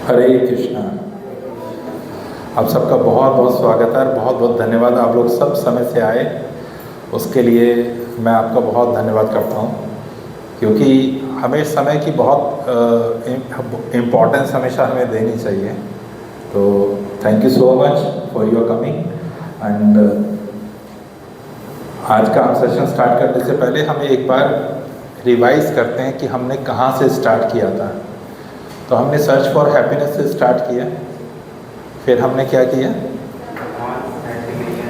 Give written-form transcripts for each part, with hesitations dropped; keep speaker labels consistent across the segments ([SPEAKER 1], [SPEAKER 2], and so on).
[SPEAKER 1] हरे कृष्णा। आप सबका बहुत बहुत स्वागत है और बहुत बहुत धन्यवाद। आप लोग सब समय से आए, उसके लिए मैं आपका बहुत धन्यवाद करता हूँ, क्योंकि हमें समय की बहुत इम्पोर्टेंस हमेशा हमें देनी चाहिए। तो thank you so much for your coming. And आज का हम सेशन स्टार्ट करने से पहले हमें एक बार रिवाइज करते हैं कि हमने कहाँ से स्टार्ट किया था। तो हमने सर्च फॉर हैप्पीनेस से स्टार्ट किया, फिर हमने क्या किया,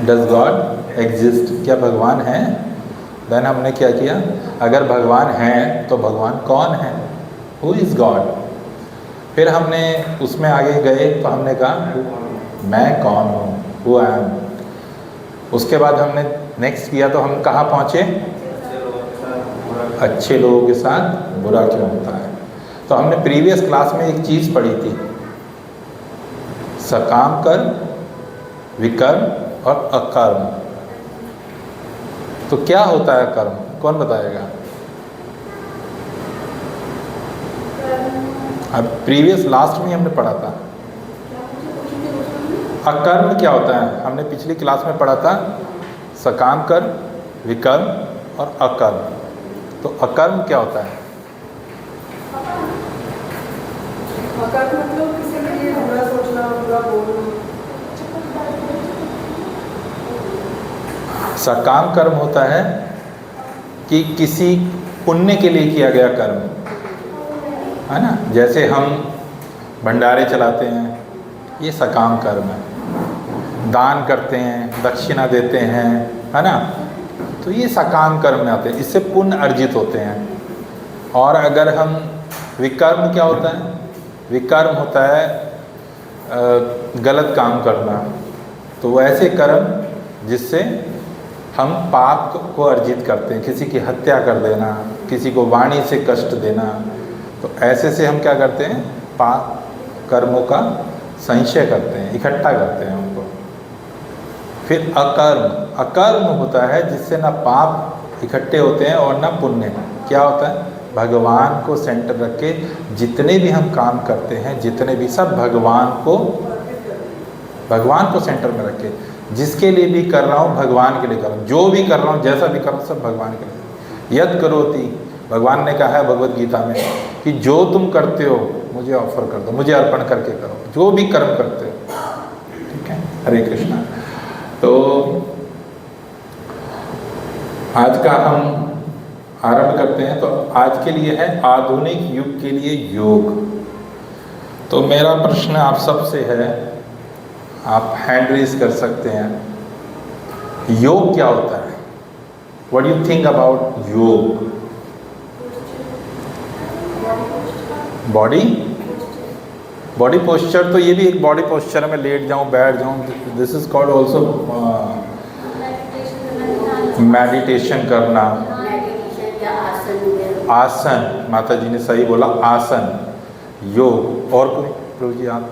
[SPEAKER 1] डज गॉड एग्जिस्ट, क्या भगवान है। देन हमने क्या किया, अगर भगवान है तो भगवान कौन है, हु इज़ गॉड। फिर हमने उसमें आगे गए तो हमने कहा मैं कौन हूँ, हु आई एम। उसके बाद हमने नेक्स्ट किया तो हम कहाँ पहुँचे, अच्छे लोगों के साथ बुरा क्यों होता है। तो हमने प्रीवियस क्लास में एक चीज़ पढ़ी थी, सकाम कर्म, विकर्म और अकर्म। तो क्या होता है कर्म, कौन बताएगा। अब प्रीवियस लास्ट में हमने पढ़ा था अकर्म क्या होता है। हमने पिछली क्लास में पढ़ा था सकाम कर्म, विकर्म और अकर्म। तो अकर्म क्या होता है।
[SPEAKER 2] अकर्म मतलब किसी के लिए बुरा सोचना, बुरा बोलना।
[SPEAKER 1] सकाम कर्म होता है कि किसी पुण्य के लिए किया गया कर्म है ना। जैसे हम भंडारे चलाते हैं, ये सकाम कर्म है। दान करते हैं, दक्षिणा देते हैं, है ना, तो ये सकाम कर्म में आते हैं, इससे पुण्य अर्जित होते हैं। और अगर हम विकर्म क्या होता है, विकर्म होता है गलत काम करना। तो वो ऐसे कर्म जिससे हम पाप को अर्जित करते हैं, किसी की हत्या कर देना, किसी को वाणी से कष्ट देना। तो ऐसे से हम क्या करते हैं, पाप कर्मों का संचय करते हैं, इकट्ठा करते हैं उनको। फिर अकर्म, अकर्म होता है जिससे ना पाप इकट्ठे होते हैं और ना पुण्य। क्या होता है, भगवान को सेंटर रख के जितने भी हम काम करते हैं, जितने भी सब भगवान को सेंटर में रख के, जिसके लिए भी कर रहा हूँ भगवान के लिए कर रहा हूँ, जो भी कर रहा हूँ, जैसा भी कर रहा हूँ, सब भगवान के लिए। यद करोति, भगवान ने कहा है भगवद गीता में कि जो तुम करते हो मुझे ऑफर कर दो, मुझे अर्पण करके करो, जो भी कर्म करते हो। ठीक है, हरे कृष्णा। तो आज का हम आरंभ करते हैं। तो आज के लिए है आधुनिक युग के लिए योग। तो मेरा प्रश्न आप सबसे है, आप हैंड रेज कर सकते हैं, योग क्या होता है। What do you think about योग। बॉडी पोस्चर, तो ये भी एक बॉडी पोस्चर में लेट जाऊं, बैठ जाऊं, this is called also meditation करना। आसन, माता जी ने सही बोला, आसन, योग। और कोई प्रभु जी आप।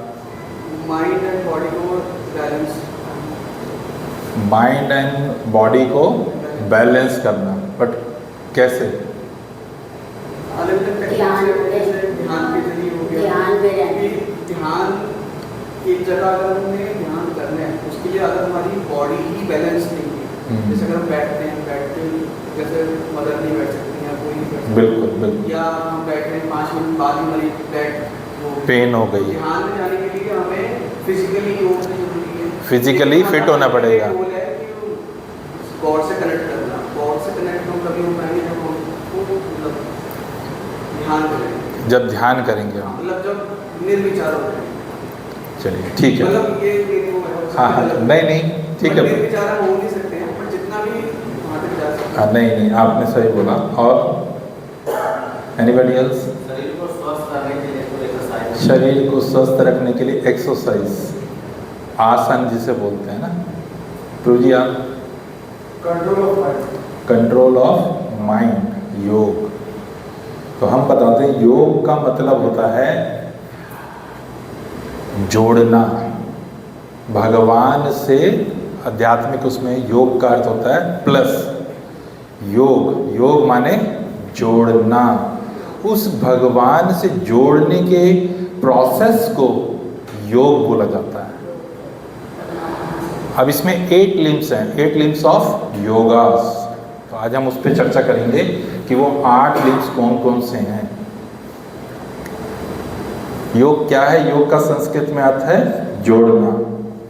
[SPEAKER 2] माइंड एंड बॉडी को बैलेंस,
[SPEAKER 1] माइंड एंड बॉडी को बैलेंस करना, बट कैसे।
[SPEAKER 2] अलग अलग ध्यान के जरिए हो गया। ध्यान एक जगह अगर हमें ध्यान करना है, उसके लिए अगर हमारी बॉडी ही बैलेंस नहीं है, जैसे अगर हम बैठते हैं जैसे मदर नहीं बैठ सकती या कोई नहीं बैठ सकती,
[SPEAKER 1] बिल्कुल,
[SPEAKER 2] या हम बैठे हैं 5 मिनट बाद ही हमारी बैक
[SPEAKER 1] पेन हो गई।
[SPEAKER 2] ध्यान में जाने के लिए हमें फिजिकली योग जरूरी है,
[SPEAKER 1] फिजिकली फिट होना पड़ेगा।
[SPEAKER 2] गॉड से कनेक्ट करना, गॉड से कनेक्ट हम कभी हो पाएंगे जब हम ध्यान करेंगे,
[SPEAKER 1] जब ध्यान करेंगे हम,
[SPEAKER 2] मतलब जब निर्विचार हो जाएंगे।
[SPEAKER 1] चलिए ठीक है।
[SPEAKER 2] मतलब ये
[SPEAKER 1] हाँ, नहीं ठीक है,
[SPEAKER 2] निर्विचार हम हो नहीं सकते हैं, पर जितना भी वहाँ तक जा सकते हैं।
[SPEAKER 1] हाँ, नहीं आपने सही बोला। और एनीबॉडी एल्स।
[SPEAKER 3] शरीर को स्वस्थ रखने के लिए तो एक्सरसाइज,
[SPEAKER 1] शरीर को स्वस्थ रखने के लिए एक्सरसाइज, आसन जिसे बोलते हैं ना। प्रभु जी आप।
[SPEAKER 2] Control of mind,
[SPEAKER 1] control of mind, योग। तो हम बताते हैं योग का मतलब होता है जोड़ना भगवान से। आध्यात्मिक उसमें योग का अर्थ होता है प्लस योग, योग माने जोड़ना। उस भगवान से जोड़ने के प्रोसेस को योग बोला जाता है। अब इसमें 8 लिम्स हैं, 8 लिम्स ऑफ योगास। तो आज हम उस पर चर्चा करेंगे कि वो 8 लिम्स कौन कौन से हैं। योग क्या है? योग का संस्कृत में अर्थ है जोड़ना,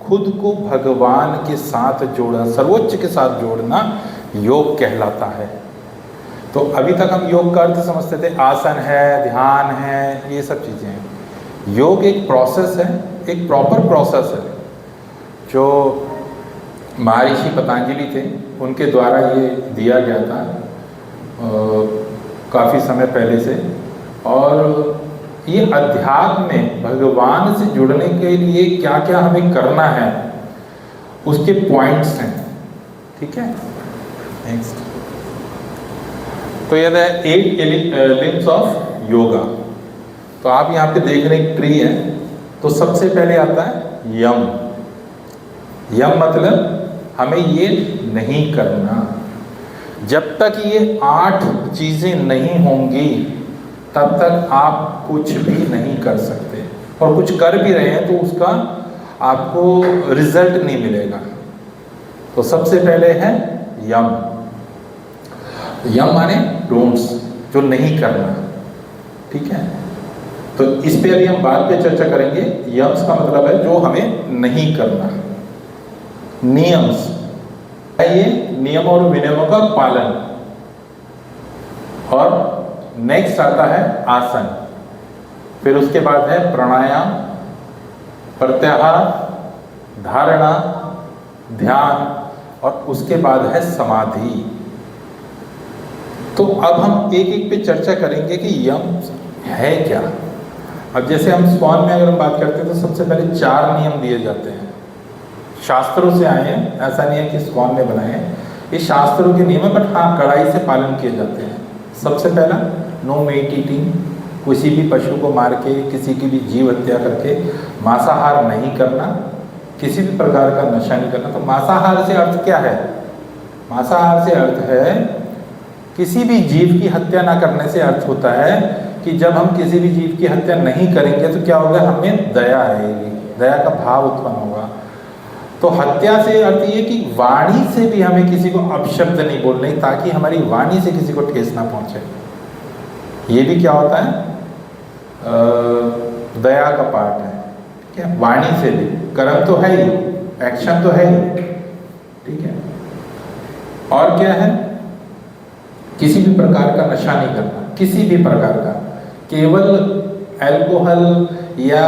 [SPEAKER 1] खुद को भगवान के साथ जोड़ना, सर्वोच्च के साथ जोड़ना योग कहलाता है। तो अभी तक हम योग का अर्थ समझते थे आसन है, ध्यान है, ये सब चीज़ें हैं। योग एक प्रोसेस है, एक प्रॉपर प्रोसेस है जो महर्षि पतंजलि थे उनके द्वारा ये दिया गया था काफ़ी समय पहले से। और ये अध्यात्म में भगवान से जुड़ने के लिए क्या क्या हमें करना है उसके पॉइंट्स हैं। ठीक है, नेक्स्ट। तो यह है 8 लिम्स ऑफ योगा। तो आप यहाँ पे देख रहे हैं ट्री है, तो सबसे पहले आता है यम। यम मतलब हमें ये नहीं करना। जब तक ये 8 चीज़ें नहीं होंगी तब तक आप कुछ भी नहीं कर सकते, और कुछ कर भी रहे हैं तो उसका आपको रिजल्ट नहीं मिलेगा। तो सबसे पहले है यम। यम माने डोंट्स, जो नहीं करना। ठीक है, तो इस पे अभी हम बाद पे चर्चा करेंगे। यम्स का मतलब है जो हमें नहीं करना। नियम्स है ये नियम और विनियमों का पालन। और नेक्स्ट आता है आसन, फिर उसके बाद है प्राणायाम, प्रत्याहार, धारणा, ध्यान, और उसके बाद है समाधि। तो अब हम एक एक पे चर्चा करेंगे कि यम है क्या। अब जैसे हम स्कॉन में अगर हम बात करते हैं तो सबसे पहले 4 नियम दिए जाते हैं, शास्त्रों से आए हैं, ऐसा नहीं है कि स्कॉन ने बनाए हैं, ये शास्त्रों के नियम है, बट हाँ कड़ाई से पालन किए जाते हैं। सबसे पहला नो मीट ईटिंग, किसी भी पशु को मार के, किसी की भी जीव हत्या करके मांसाहार नहीं करना, किसी भी प्रकार का नशा नहीं करना। तो मांसाहार से अर्थ क्या है? मांसाहार से अर्थ है किसी भी जीव की हत्या ना करने से अर्थ होता है कि जब हम किसी भी जीव की हत्या नहीं करेंगे तो क्या होगा, हमें दया आएगी, दया का भाव उत्पन्न होगा। तो हत्या से अर्थ ये कि वाणी से भी हमें किसी को अपशब्द नहीं बोलने, ताकि हमारी वाणी से किसी को ठेस ना पहुंचे। ये भी क्या होता है, दया का पार्ट है। ठीक है, वाणी से भी, कर्म तो है ही, एक्शन तो है ही। ठीक है, और क्या है, किसी भी प्रकार का नशा नहीं करना, किसी भी प्रकार का, केवल अल्कोहल या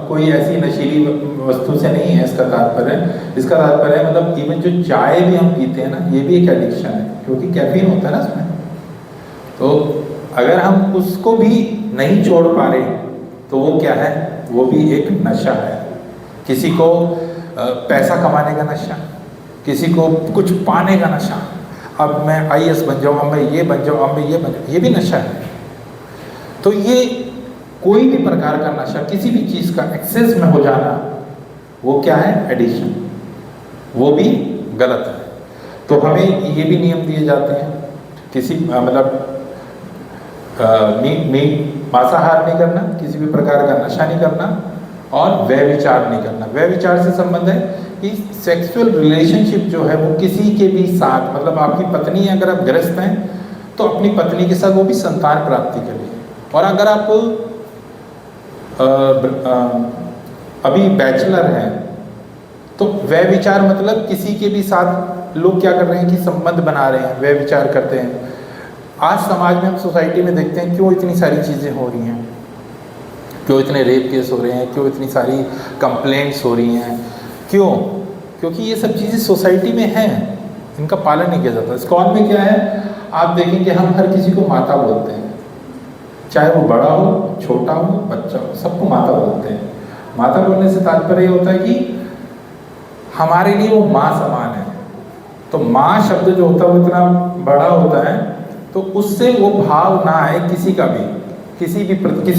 [SPEAKER 1] कोई ऐसी नशीली वस्तु से नहीं है इसका तात्पर्य। इसका तात्पर्य है मतलब इवन जो चाय भी हम पीते हैं ना, ये भी एक एडिक्शन है, क्योंकि कैफीन होता है ना इसमें। तो अगर हम उसको भी नहीं छोड़ पा रहे तो वो क्या है, वो भी एक नशा है। किसी को पैसा कमाने का नशा, किसी को कुछ पाने का नशा, अब मैं IAS बन जाऊँ, अब मैं ये बन जाऊँ, अब मैं ये बन जाऊँ, ये भी नशा है। तो ये कोई भी प्रकार का नशा, किसी भी चीज़ का एक्सेस में हो जाना, वो क्या है, एडिक्शन, वो भी गलत है। तो हमें ये भी नियम दिए जाते हैं, किसी मतलब मांसाहार नहीं करना, किसी भी प्रकार का नशा नहीं करना, और व्यभिचार नहीं करना। व्यभिचार से संबंध है कि सेक्सुअल रिलेशनशिप जो है वो किसी के भी साथ, मतलब आपकी पत्नी अगर आप ग्रस्त हैं तो अपनी पत्नी के साथ, वो भी संतान प्राप्ति के लिए। और अगर आप अभी बैचलर हैं तो व्यभिचार मतलब किसी के भी साथ लोग क्या कर रहे हैं कि संबंध बना रहे हैं, व्यभिचार करते हैं। आज समाज में, हम सोसाइटी में देखते हैं क्यों इतनी सारी चीज़ें हो रही हैं, क्यों इतने रेप केस हो रहे हैं, क्यों इतनी सारी कंप्लेंट्स हो रही हैं, क्यों? क्योंकि ये सब चीज़ें सोसाइटी में हैं, इनका पालन नहीं किया जाता। स्कॉन में क्या है, आप देखेंगे हम हर किसी को माता बोलते हैं, चाहे वो बड़ा हो, छोटा हो, बच्चा हो, सबको माता बोलते हैं। माता बोलने से तात्पर्य होता है कि हमारे लिए वो माँ समान है। तो माँ शब्द जो होता है वो इतना बड़ा होता है, तो उससे वो भाव ना आए किसी का भी, किसी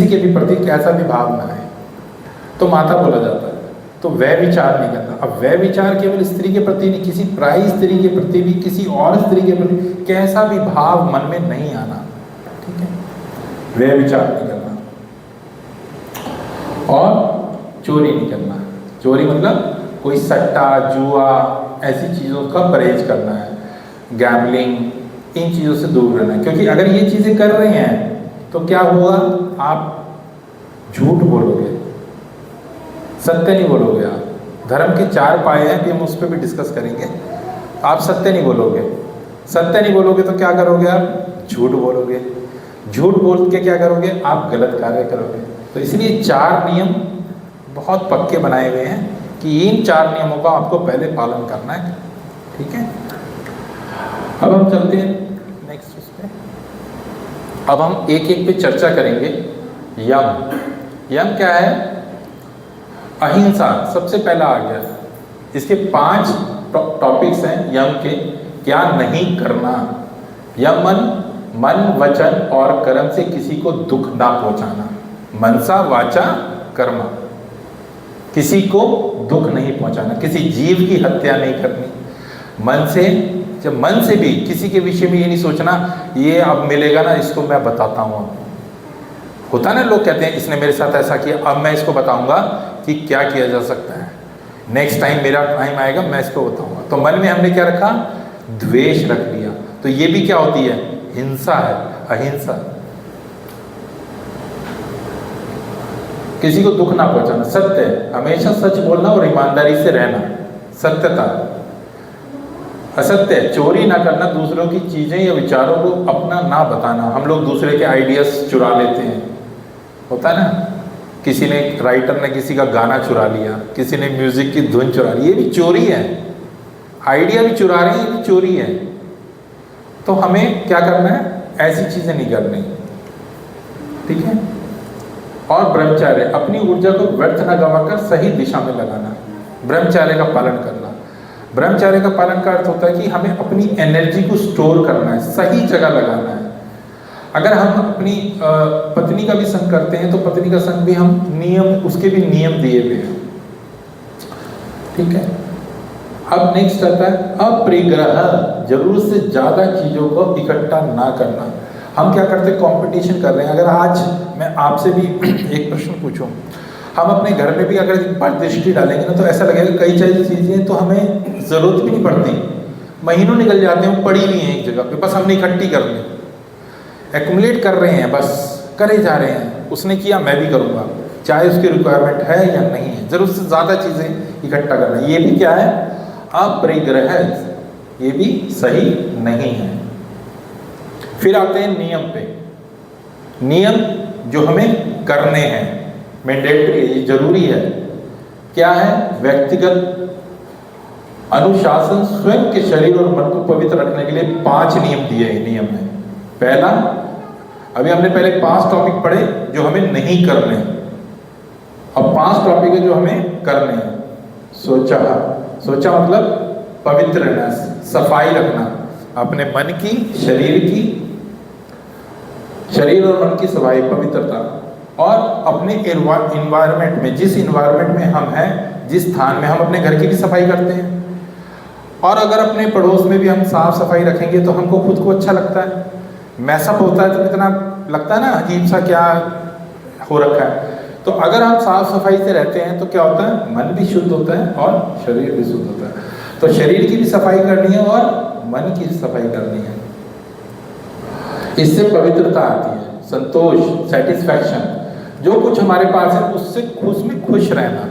[SPEAKER 1] के भी प्रति कैसा भी भाव ना आए, तो माता बोला जाता है। तो व्यभिचार नहीं करना। अब व्यभिचार केवल स्त्री के प्रति नहीं, किसी पराई स्त्री के प्रति भी, किसी और स्त्री के प्रति कैसा भी भाव मन में नहीं आना। ठीक है, व्यभिचार नहीं करना। और चोरी नहीं करना। चोरी मतलब कोई सट्टा जुआ ऐसी चीज़ों का परहेज करना है, गैम्बलिंग, इन चीज़ों से दूर रहना है। क्योंकि अगर ये चीज़ें कर रहे हैं तो क्या होगा, आप झूठ बोलोगे, सत्य नहीं बोलोगे। आप धर्म के 4 पाए हैं, हम उस पर भी डिस्कस करेंगे। आप सत्य नहीं बोलोगे, सत्य नहीं बोलोगे तो क्या करोगे, आप झूठ बोलोगे, झूठ बोल के क्या करोगे, आप गलत कार्य करोगे। तो इसलिए 4 नियम बहुत पक्के बनाए हुए हैं कि इन 4 नियमों का आपको पहले पालन करना है। ठीक है, अब हम चलते हैं नेक्स्ट उस पे। अब हम एक एक पे चर्चा करेंगे। यम क्या है, अहिंसा सबसे पहला आ गया। इसके 5 टॉपिक्स हैं यम के, क्या नहीं करना। यम मन वचन और कर्म से किसी को दुख ना पहुंचाना। मनसा वाचा कर्म, किसी को दुख नहीं पहुंचाना, किसी जीव की हत्या नहीं करनी। मन से, जब मन से भी किसी के विषय में ये नहीं सोचना ये अब मिलेगा ना, इसको मैं बताता हूँ। होता ना, लोग कहते हैं इसने मेरे साथ ऐसा किया, अब मैं इसको बताऊंगा कि क्या किया जा सकता है, नेक्स्ट टाइम मेरा टाइम आएगा मैं इसको बताऊंगा। तो मन में हमने क्या रखा, द्वेष रख लिया। तो ये भी क्या होती है, हिंसा है, अहिंसा। किसी को दुख ना पहुंचाना। सत्य, हमेशा सच बोलना और ईमानदारी से रहना, सत्यता। असत्य, चोरी ना करना, दूसरों की चीजें या विचारों को अपना ना बताना। हम लोग दूसरे के आइडियाज चुरा लेते हैं, होता है ना, किसी ने, राइटर ने किसी का गाना चुरा लिया, किसी ने म्यूजिक की धुन चुरा ली, ये भी चोरी है। आइडिया भी चुरा रहे हैं, ये भी चोरी है। तो हमें क्या करना है, ऐसी चीजें नहीं करनी। ठीक है। और ब्रह्मचर्य, अपनी ऊर्जा को व्यर्थ न गंवाकर सही दिशा में लगाना, ब्रह्मचर्य का पालन करना। ब्रह्मचर्य का पालन का अर्थ होता है कि हमें अपनी एनर्जी को स्टोर करना है, सही जगह लगाना है। अगर हम अपनी पत्नी का भी संग करते हैं तो पत्नी का संग भी हम नियम, उसके भी नियम दिए हुए हैं। ठीक है। अब नेक्स्ट आता है अपरिग्रह, जरूरत से ज्यादा चीजों को इकट्ठा ना करना। हम क्या करते हैं, कंपटीशन कर रहे हैं। अगर आज मैं आपसे भी एक प्रश्न पूछूं, हम अपने घर में भी अगर एक बार दृष्टि डालेंगे ना तो ऐसा लगेगा कई सारी चीजें तो हमें जरूरत भी नहीं पड़ती, महीनों निकल जाते हैं, वो पड़ी हुई हैं एक जगह पे, बस हमने इकट्ठी कर ली, एक्युमुलेट कर रहे हैं, बस करे जा रहे हैं। उसने किया मैं भी करूँगा, चाहे उसकी रिक्वायरमेंट है या नहीं है। जरूरत से ज़्यादा चीज़ें इकट्ठा करना, ये भी क्या है, अपरिग्रह, ये भी सही नहीं है। फिर आते हैं नियम पे। नियम जो हमें करने हैं, मैंडेटरी है, ये जरूरी है। क्या है, व्यक्तिगत अनुशासन, स्वयं के शरीर और मन को पवित्र रखने के लिए 5 नियम दिए हैं नियम में। पहला, अभी हमने पहले 5 टॉपिक पढ़े जो हमें नहीं करने हैं, अब 5 टॉपिक है जो हमें करने हैं। सोचा, सोचा मतलब पवित्र रहना, सफाई रखना अपने मन की, शरीर और मन की सफाई, पवित्रता। और अपने इन्वायरमेंट में, जिस इन्वायरमेंट में हम हैं, जिस स्थान में, हम अपने घर की भी सफाई करते हैं। और अगर अपने पड़ोस में भी हम साफ सफाई रखेंगे तो हमको खुद को अच्छा लगता है। मैसअप होता है तो इतना लगता है ना अजीब सा, क्या हो रखा है। तो अगर हम साफ सफाई से रहते हैं तो क्या होता है, मन भी शुद्ध होता है और शरीर भी शुद्ध होता है। तो शरीर की भी सफाई करनी है और मन की सफाई करनी है। इससे पवित्रता आती है, संतोष, सेटिस्फैक्शन। जो कुछ हमारे पास है उससे खुश रहना।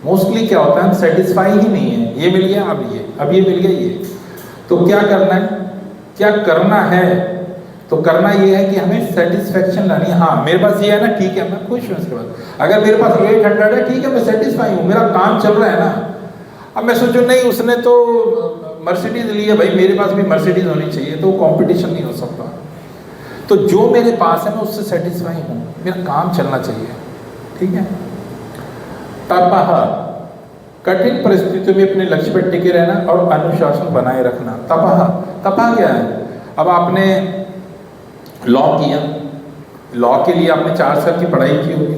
[SPEAKER 1] मोस्टली क्या होता है, हम सेटिस्फाई ही नहीं है, ये मिल गया, अब ये मिल गया, ये। तो क्या करना है, क्या करना है, तो करना ये है कि हमें सेटिस्फैक्शन लानी है। हाँ, मेरे पास ये है ना, ठीक है, मैं खुश हूँ इसके बाद। अगर मेरे पास 800 है, ठीक है, मैं सेटिस्फाई हूँ, मेरा काम चल रहा है ना। अब मैं सोचूं नहीं, उसने तो मर्सिडीज ली है, भाई मेरे पास भी मर्सिडीज होनी चाहिए, तो कॉम्पिटिशन नहीं हो सकता। तो जो मेरे पास है मैं उससे सेटिस्फाई हूँ, मेरा काम चलना चाहिए। ठीक है। तपह, कठिन परिस्थितियों में अपने लक्ष्य पर टिके रहना और अनुशासन बनाए रखना। तपह क्या है, अब आपने लॉ किया, लॉ के लिए आपने 4 साल की पढ़ाई की होगी,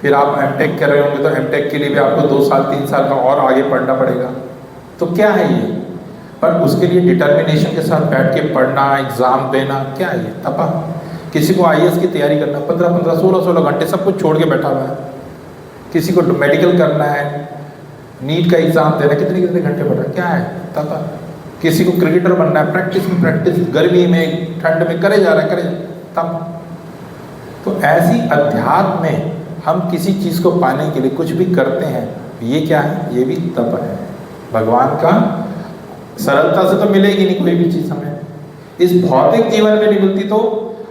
[SPEAKER 1] फिर आप एमटेक कर रहे होंगे तो एमटेक के लिए भी आपको 2 साल 3 साल का और आगे पढ़ना पड़ेगा। तो क्या है ये, पर उसके लिए डिटर्मिनेशन के साथ बैठ के पढ़ना, एग्जाम देना, क्या है ये, तपह। किसी को IAS की तैयारी करना, 15-15, 16-16 घंटे सब कुछ छोड़ के बैठा हुआ है, किसी को मेडिकल करना है, नीट का एग्ज़ाम देना, कितने कितने घंटे पढ़ रहा है, क्या है तप। किसी को क्रिकेटर बनना है, प्रैक्टिस में प्रैक्टिस, गर्मी में ठंड में करे जा रहा है, करे तप। तो ऐसी अध्यात्म में हम किसी चीज़ को पाने के लिए कुछ भी करते हैं, ये क्या है, ये भी तप है। भगवान का सरलता से तो मिलेगी नहीं कोई भी चीज़ हमें, इस भौतिक जीवन में नहीं मिलती, तो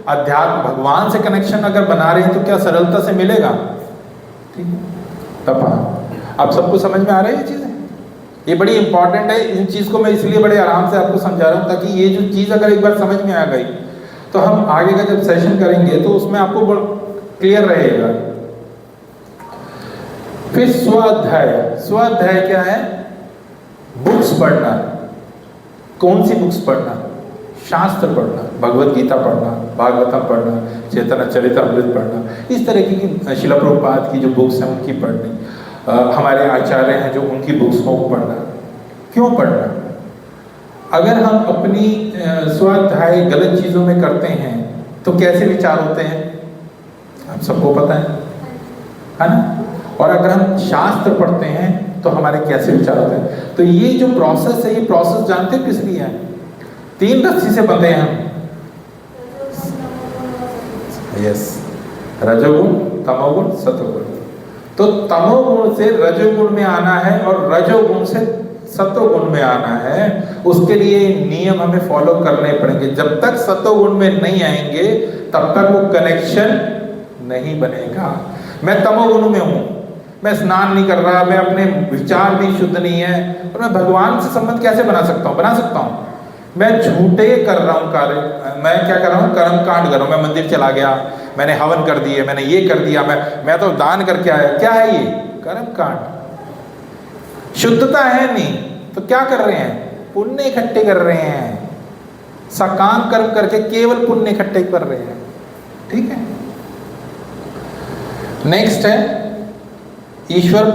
[SPEAKER 1] अध्यात्म भगवान से कनेक्शन अगर बना रहे हैं तो क्या सरलता से मिलेगा, ठीक है, तप। आप सबको समझ में आ रहा है ये चीज़ें, ये बड़ी इंपॉर्टेंट है। इन चीज़ को मैं इसलिए बड़े आराम से आपको समझा रहा हूँ ताकि ये जो चीज़ अगर एक बार समझ में आ गई तो हम आगे का जब सेशन करेंगे तो उसमें आपको क्लियर रहेगा। फिर स्वाध्याय। स्वाध्याय क्या है, बुक्स पढ़ना। कौन सी बुक्स पढ़ना, शास्त्र पढ़ना, भगवत गीता पढ़ना, भागवतम पढ़ना, चैतन्य चरितामृत पढ़ना, इस तरह की शिला प्रभुपाद की जो बुक्स हैं उनकी पढ़नी, हमारे आचार्य हैं जो उनकी बुक्स को पढ़ना। क्यों पढ़ना, अगर हम अपनी स्वाध्याय गलत चीज़ों में करते हैं तो कैसे विचार होते हैं आप सबको पता है ना। और अगर हम शास्त्र पढ़ते हैं तो हमारे कैसे विचार होते हैं। तो ये जो प्रोसेस है, ये प्रोसेस जानते हैं किस लिए है, 3 रस्सी से बंधे हैं हम। यस, रजोगुण, तमोगुण, सतोगुण। तो तमोगुण से रजोगुण में आना है और रजोगुण से सतोगुण में आना है, उसके लिए नियम हमें फॉलो करने पड़ेंगे। जब तक सतोगुण में नहीं आएंगे तब तक वो कनेक्शन नहीं बनेगा। मैं तमोगुण में हूँ, मैं स्नान नहीं कर रहा, मैं अपने विचार भी शुद्ध नहीं है, और मैं भगवान से संबंध कैसे बना सकता हूँ, बना सकता हूँ। मैं झूठे कर रहा हूँ कार्य, मैं क्या कर रहा हूँ, कर्म कांड कर रहा हूँ। मैं मंदिर चला गया, मैंने हवन कर दिए, मैंने ये कर दिया, मैं तो दान करके आया, क्या है ये, कर्म कांड। शुद्धता है नहीं, तो क्या कर रहे हैं, पुण्य इकट्ठे कर रहे हैं, सकाम कर्म करके केवल पुण्य इकट्ठे कर रहे हैं, ठीक है। नेक्स्ट है ईश्वर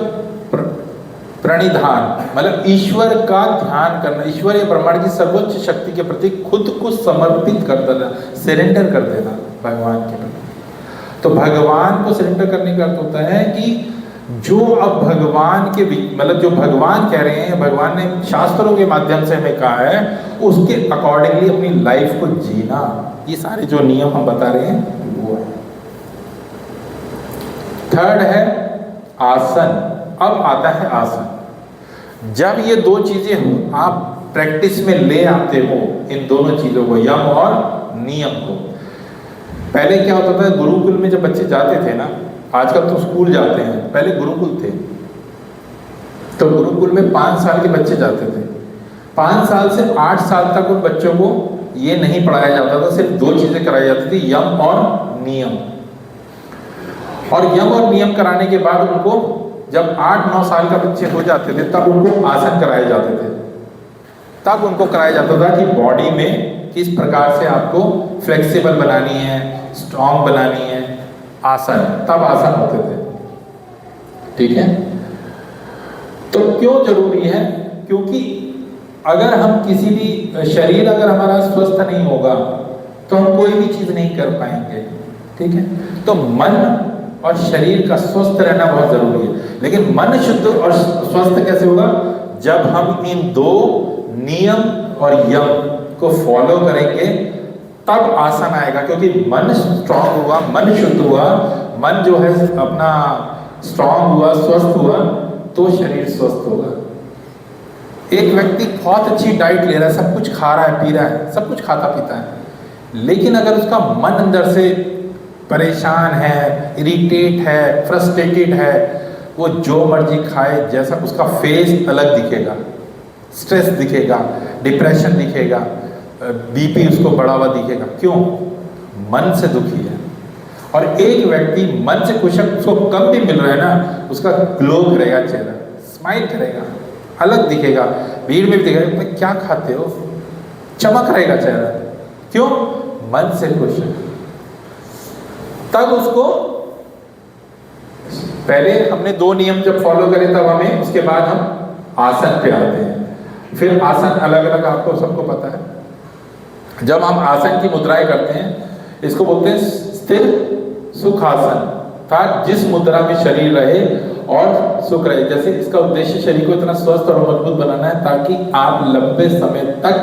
[SPEAKER 1] प्रणिधान, मतलब ईश्वर का ध्यान करना, ईश्वर या ब्रह्मांड की सर्वोच्च शक्ति के प्रति खुद को समर्पित कर देना, सरेंडर कर देना भगवान के प्रति। तो भगवान को सरेंडर करने का अर्थ होता है कि जो अब भगवान के मतलब जो भगवान कह रहे हैं, भगवान ने शास्त्रों के माध्यम से हमें कहा है, उसके अकॉर्डिंगली अपनी लाइफ को जीना। ये सारे जो नियम हम बता रहे हैं वो है। थर्ड है आसन। अब आता है आसन। जब ये 2 चीजें आप प्रैक्टिस में ले आते हो, इन दोनों चीजों को, यम और नियम को। पहले क्या होता था, गुरुकुल में जब बच्चे जाते थे ना, आजकल तो स्कूल जाते हैं, पहले गुरुकुल थे, तो गुरुकुल में 5 साल के बच्चे जाते थे। 5 साल से 8 साल तक उन बच्चों को ये नहीं पढ़ाया जाता था, सिर्फ 2 चीजें कराई जाती थी, यम और नियम। और यम और नियम कराने के बाद उनको जब 8-9 साल का बच्चे हो जाते थे तब उनको आसन कराए जाते थे। तब उनको कराया जाता था कि बॉडी में किस प्रकार से आपको फ्लेक्सिबल बनानी है, स्ट्रॉन्ग बनानी है, आसन, तब आसन होते थे, ठीक है। तो क्यों जरूरी है, क्योंकि अगर हम किसी भी शरीर अगर हमारा स्वस्थ नहीं होगा तो हम कोई भी चीज नहीं कर पाएंगे, ठीक है। तो मन और शरीर का स्वस्थ रहना बहुत जरूरी है। लेकिन मन शुद्ध और स्वस्थ कैसे होगा, जब हम इन 2 नियम और यम को फॉलो करेंगे तब आसन आएगा। क्योंकि मन स्ट्रांग हुआ, मन शुद्ध हुआ, मन जो है अपना स्ट्रांग हुआ, स्वस्थ हुआ, तो शरीर स्वस्थ होगा। एक व्यक्ति बहुत अच्छी डाइट ले रहा है, सब कुछ खा रहा है, पी रहा है, सब कुछ खाता पीता है, लेकिन अगर उसका मन अंदर से परेशान है, इरिटेट है, फ्रस्ट्रेटेड है, वो जो मर्जी खाए, जैसा उसका फेस अलग दिखेगा, स्ट्रेस दिखेगा, डिप्रेशन दिखेगा, बीपी उसको बढ़ा हुआ दिखेगा। क्यों, मन से दुखी है। और एक व्यक्ति मन से खुश है, उसको कम भी मिल रहा है ना, उसका ग्लो करेगा चेहरा, स्माइल करेगा, अलग दिखेगा, भीड़ में भी दिखेगा, भाई क्या खाते हो, चमक रहेगा चेहरा। क्यों, मन से खुश है। तब उसको, पहले हमने 2 नियम जब फॉलो करे तब हमें, उसके बाद हम आसन पे आते हैं। फिर आसन अलग अलग आपको सबको पता है। जब हम आसन की मुद्राएं करते हैं, इसको बोलते हैं स्थिर सुखासन, अर्थात जिस मुद्रा में शरीर रहे और सुख रहे। जैसे इसका उद्देश्य शरीर को इतना स्वस्थ और मजबूत बनाना है ताकि आप लंबे समय तक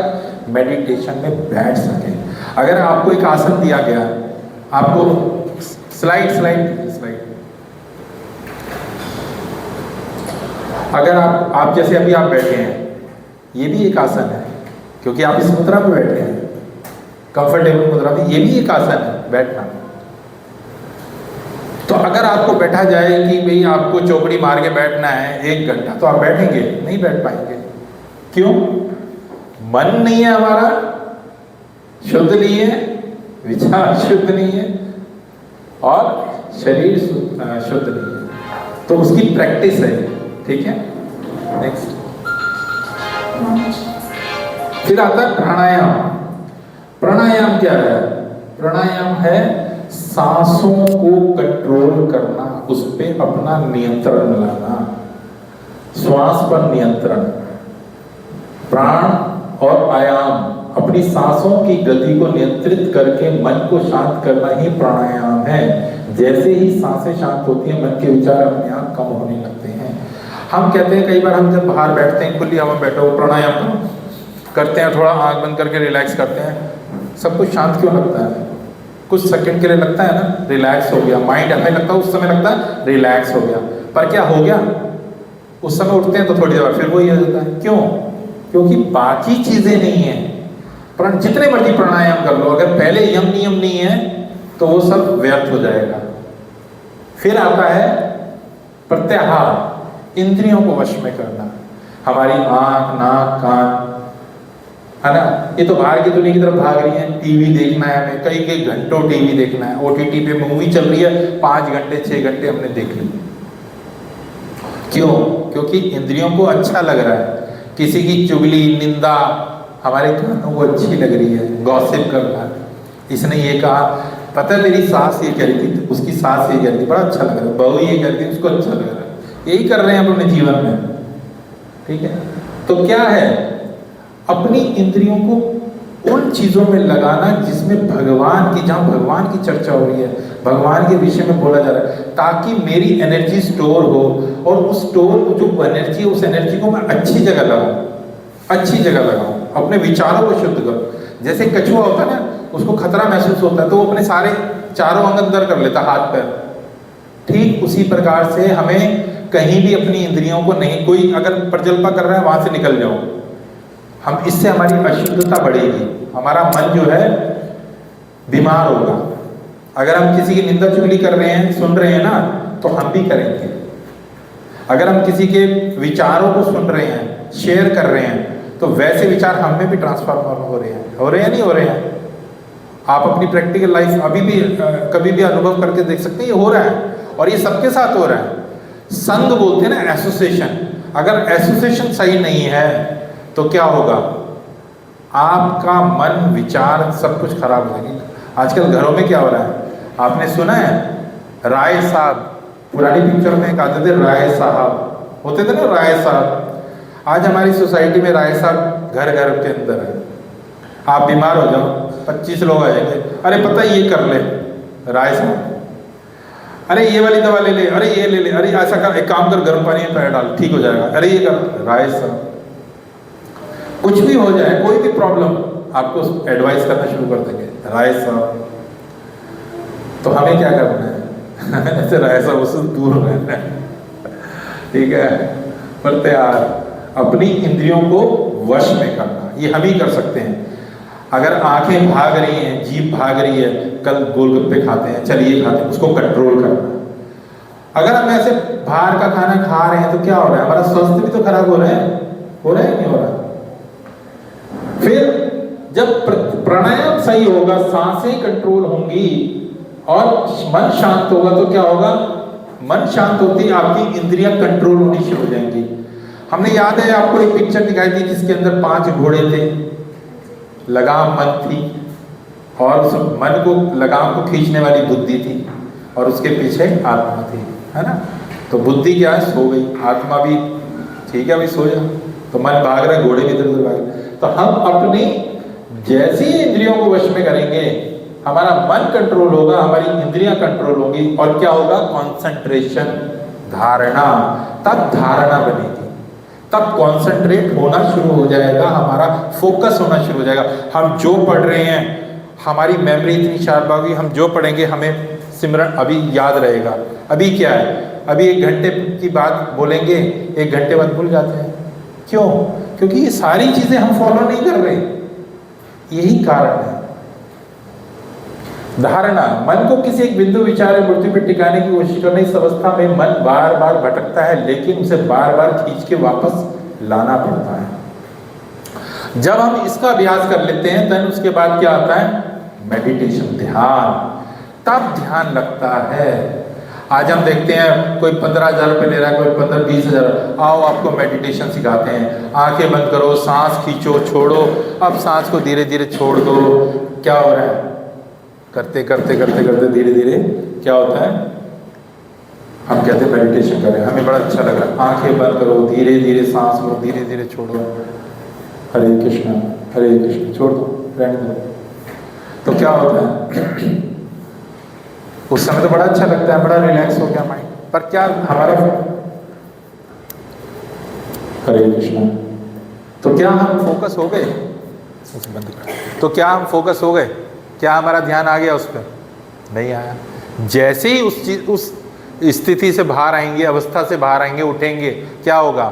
[SPEAKER 1] मेडिटेशन में बैठ सकें। अगर आपको एक आसन दिया गया, आपको स्लाइड अगर आप जैसे अभी आप बैठे हैं, ये भी एक आसन है क्योंकि आप इस मुद्रा में बैठे हैं, कंफर्टेबल मुद्रा में, ये भी एक आसन है बैठना। तो अगर आपको बैठा जाए कि भाई आपको चौकड़ी मार के बैठना है 1 घंटा, तो आप बैठेंगे? नहीं बैठ पाएंगे। क्यों? मन नहीं है हमारा, शुद्ध नहीं है, विचार शुद्ध नहीं है और शरीर शुद्ध नहीं है। तो उसकी प्रैक्टिस है, ठीक है। नेक्स्ट फिर आता है प्राणायाम। प्राणायाम क्या है? प्राणायाम है सांसों को कंट्रोल करना, उस पर अपना नियंत्रण लाना, श्वास पर नियंत्रण। प्राण और आयाम, अपनी सांसों की गति को नियंत्रित करके मन को शांत करना ही प्राणायाम है। जैसे ही सांसें शांत होती हैं, मन के विचार अपने आप कम होने लगते हैं। हम कहते हैं कई बार, हम जब बाहर बैठते हैं, खुली हवा में बैठो, प्राणायाम करते हैं, थोड़ा आंख बंद करके रिलैक्स करते हैं, सब कुछ शांत क्यों लगता है? कुछ सेकंड के लिए लगता है ना, रिलैक्स हो गया माइंड, हमें लगता है उस समय लगता है रिलैक्स हो गया, पर क्या हो गया? उस समय उठते हैं तो थोड़ी देर फिर वही हो जाता है। क्यों? क्योंकि बाकी चीजें नहीं है। पर जितने मर्जी प्राणायाम कर लो, अगर पहले यम नियम नहीं है तो वो सब व्यर्थ हो जाएगा। फिर आता है प्रत्याहार, इंद्रियों को वश में करना। हमारी आंख, नाक, कान, है ना, ये तो बाहर की दुनिया की तरफ भाग रही है। टीवी देखना है हमें, कई घंटों टीवी देखना है, ओटीटी पे मूवी चल रही है, 5 घंटे 6 घंटे हमने देख ली। क्यों? क्योंकि इंद्रियों को अच्छा लग रहा है। किसी की चुगली, निंदा हमारे कानों को अच्छी लग रही है, गॉसिप करना, इसने ये कहा, पता है मेरी सास ये कह रही थी, उसकी सास ये कह रही थी, बड़ा अच्छा लग रहा है, बहू ये कह रही थी, उसको अच्छा लग रहा है। यही कर रहे हैं अपने जीवन में, ठीक है। तो क्या है? अपनी इंद्रियों को उन चीजों में लगाना जिसमें भगवान की, जहां भगवान की चर्चा हो रही है, भगवान के विषय में बोला जा रहा है, ताकि मेरी एनर्जी स्टोर हो और उस स्टोर जो एनर्जी है, उस एनर्जी को मैं अच्छी जगह लगाऊं, अच्छी जगह लगाऊं, अपने विचारों को शुद्ध करूं। जैसे कछुआ होता है ना, उसको खतरा महसूस होता है तो वो अपने सारे चारों अंग अंदर कर लेता, हाथ पैर। ठीक उसी प्रकार से हमें कहीं भी अपनी इंद्रियों को नहीं, कोई अगर प्रजल्पा कर रहा है वहां से निकल जाओ, हम इससे हमारी अशुद्धता बढ़ेगी, हमारा मन जो है बीमार होगा। अगर हम किसी की निंदा चुगली कर रहे हैं, सुन रहे हैं ना, तो हम भी करेंगे। अगर हम किसी के विचारों को सुन रहे हैं, शेयर कर रहे हैं, तो वैसे विचार हम में भी ट्रांसफॉर्म हो रहे हैं नहीं हो रहे हैं? आप अपनी प्रैक्टिकल लाइफ अभी भी कभी भी अनुभव करके देख सकते हैं, ये हो रहा है और ये सबके साथ हो रहा है। संग बोलते हैं ना, एसोसिएशन। अगर एसोसिएशन सही नहीं है तो क्या होगा? आपका मन, विचार सब कुछ खराब हो जाएगा। आजकल घरों में क्या हो रहा है, आपने सुना है? राय साहब, पुरानी पिक्चर में कहते थे राय साहब, होते थे ना राय साहब। आज हमारी सोसाइटी में राय साहब घर घर के अंदर है। आप बीमार हो जाओ, 25 लोग आ जाएंगे, अरे पता है ये कर ले राय साहब, अरे ये वाली दवा ले ले, अरे ये ले ले, अरे ऐसा कर, एक काम कर, गर्म पानी में पैर डाल, ठीक हो जाएगा, अरे ये कर, राय साहब। कुछ भी हो जाए, कोई भी प्रॉब्लम, आपको एडवाइस करना शुरू कर देंगे, राय साहब। तो हमें क्या करना है? ऐसे राय साहब उससे दूर रहना है, ठीक है। प्रत्याहार, अपनी इंद्रियों को वश में करना, ये हम ही कर सकते हैं। अगर आंखें भाग रही हैं, जीभ भाग रही है, कल गोलगप्पे खाते हैं, चलिए खाते हैं, उसको कंट्रोल करना। अगर हम ऐसे बाहर का खाना खा रहे हैं तो क्या हो रहा है? हमारा स्वास्थ्य भी तो खराब हो रहा है नहीं हो रहा? फिर जब प्राणायाम सही होगा, सांसें कंट्रोल होंगी और मन शांत होगा, तो क्या होगा? मन शांत होती आपकी इंद्रियां कंट्रोल होनी शुरू हो जाएंगी। हमने, याद है आपको एक पिक्चर दिखाई थी जिसके अंदर 5 घोड़े थे, लगाम मन थी और उस मन को, लगाम को खींचने वाली बुद्धि थी और उसके पीछे आत्मा थी, है ना। तो बुद्धि क्या है? सो गई, आत्मा भी ठीक है भाई सो जा, तो मन भाग रहा है, घोड़े भी इधर उधर भाग रहे। तो हम अपनी जैसी इंद्रियों को वश में करेंगे, हमारा मन कंट्रोल होगा, हमारी इंद्रियां कंट्रोल होंगी और क्या होगा? कंसंट्रेशन, धारणा, तब धारणा बनेगी, तब कॉन्सेंट्रेट होना शुरू हो जाएगा, हमारा फोकस होना शुरू हो जाएगा। हम जो पढ़ रहे हैं, हमारी मेमोरी इतनी शार्प होगी, हम जो पढ़ेंगे हमें सिमरन अभी याद रहेगा। अभी क्या है, अभी 1 घंटे की बात बोलेंगे, 1 घंटे बाद भूल जाते हैं। क्यों? क्योंकि ये सारी चीजें हम फॉलो नहीं कर रहे, यही कारण है। धारणा, मन को किसी एक बिंदु विचार या मूर्ति पर टिकाने की कोशिश करने, इस अवस्था में मन बार बार भटकता है, लेकिन उसे बार बार खींच के वापस लाना पड़ता है। जब हम इसका अभ्यास कर लेते हैं, तब उसके बाद क्या आता है? मेडिटेशन, ध्यान। तब ध्यान लगता है। आज हम देखते हैं कोई 15,000 रुपये ले रहा है, कोई 15-20 हज़ार। आओ आपको मेडिटेशन सिखाते हैं, आंखें बंद करो, सांस खींचो, छोड़ो। अब सांस को धीरे धीरे छोड़ दो। क्या हो रहा है? करते करते करते करते धीरे धीरे क्या होता है? हम कहते हैं मेडिटेशन करें, हमें बड़ा अच्छा लगा। आंखें बंद करो, धीरे धीरे सांस लो, धीरे धीरे छोड़ो। हरे कृष्णा छोड़ दो, रहने दो। तो क्या होता है? उस समय तो बड़ा अच्छा लगता है, बड़ा रिलैक्स हो गया माइंड, पर क्या हमारा हरे कृष्णा, तो क्या हम फोकस हो गए? बंद कर। तो क्या हम फोकस हो गए? क्या हमारा ध्यान आ गया उस पर? नहीं आया। जैसे ही उस स्थिति से बाहर आएंगे, अवस्था से बाहर आएंगे, उठेंगे, क्या होगा?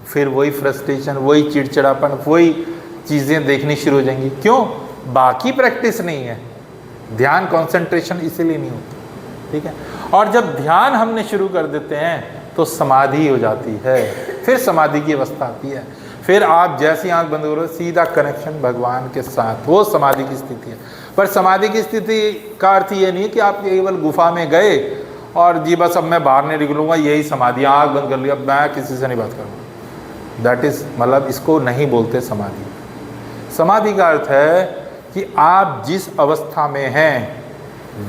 [SPEAKER 1] फिर वही फ्रस्ट्रेशन, वही चिड़चिड़ापन, वही चीज़ें देखनी शुरू हो जाएंगी। क्यों? बाकी प्रैक्टिस नहीं है, ध्यान कंसंट्रेशन इसीलिए नहीं होता। ठीक है। और जब ध्यान हमने शुरू कर देते हैं तो समाधि हो जाती है, फिर समाधि की अवस्था आती है। फिर आप जैसी आंख बंद करो, सीधा कनेक्शन भगवान के साथ, वो समाधि की स्थिति है। पर समाधि की स्थिति का अर्थ ये नहीं कि आप केवल गुफा में गए और जी बस अब मैं बाहर नहीं निकलूंगा, यही समाधि, आंख बंद कर लिया, अब मैं किसी से नहीं बात करूँगा। दैट इज़, मतलब इसको नहीं बोलते समाधि। समाधि का अर्थ है कि आप जिस अवस्था में हैं,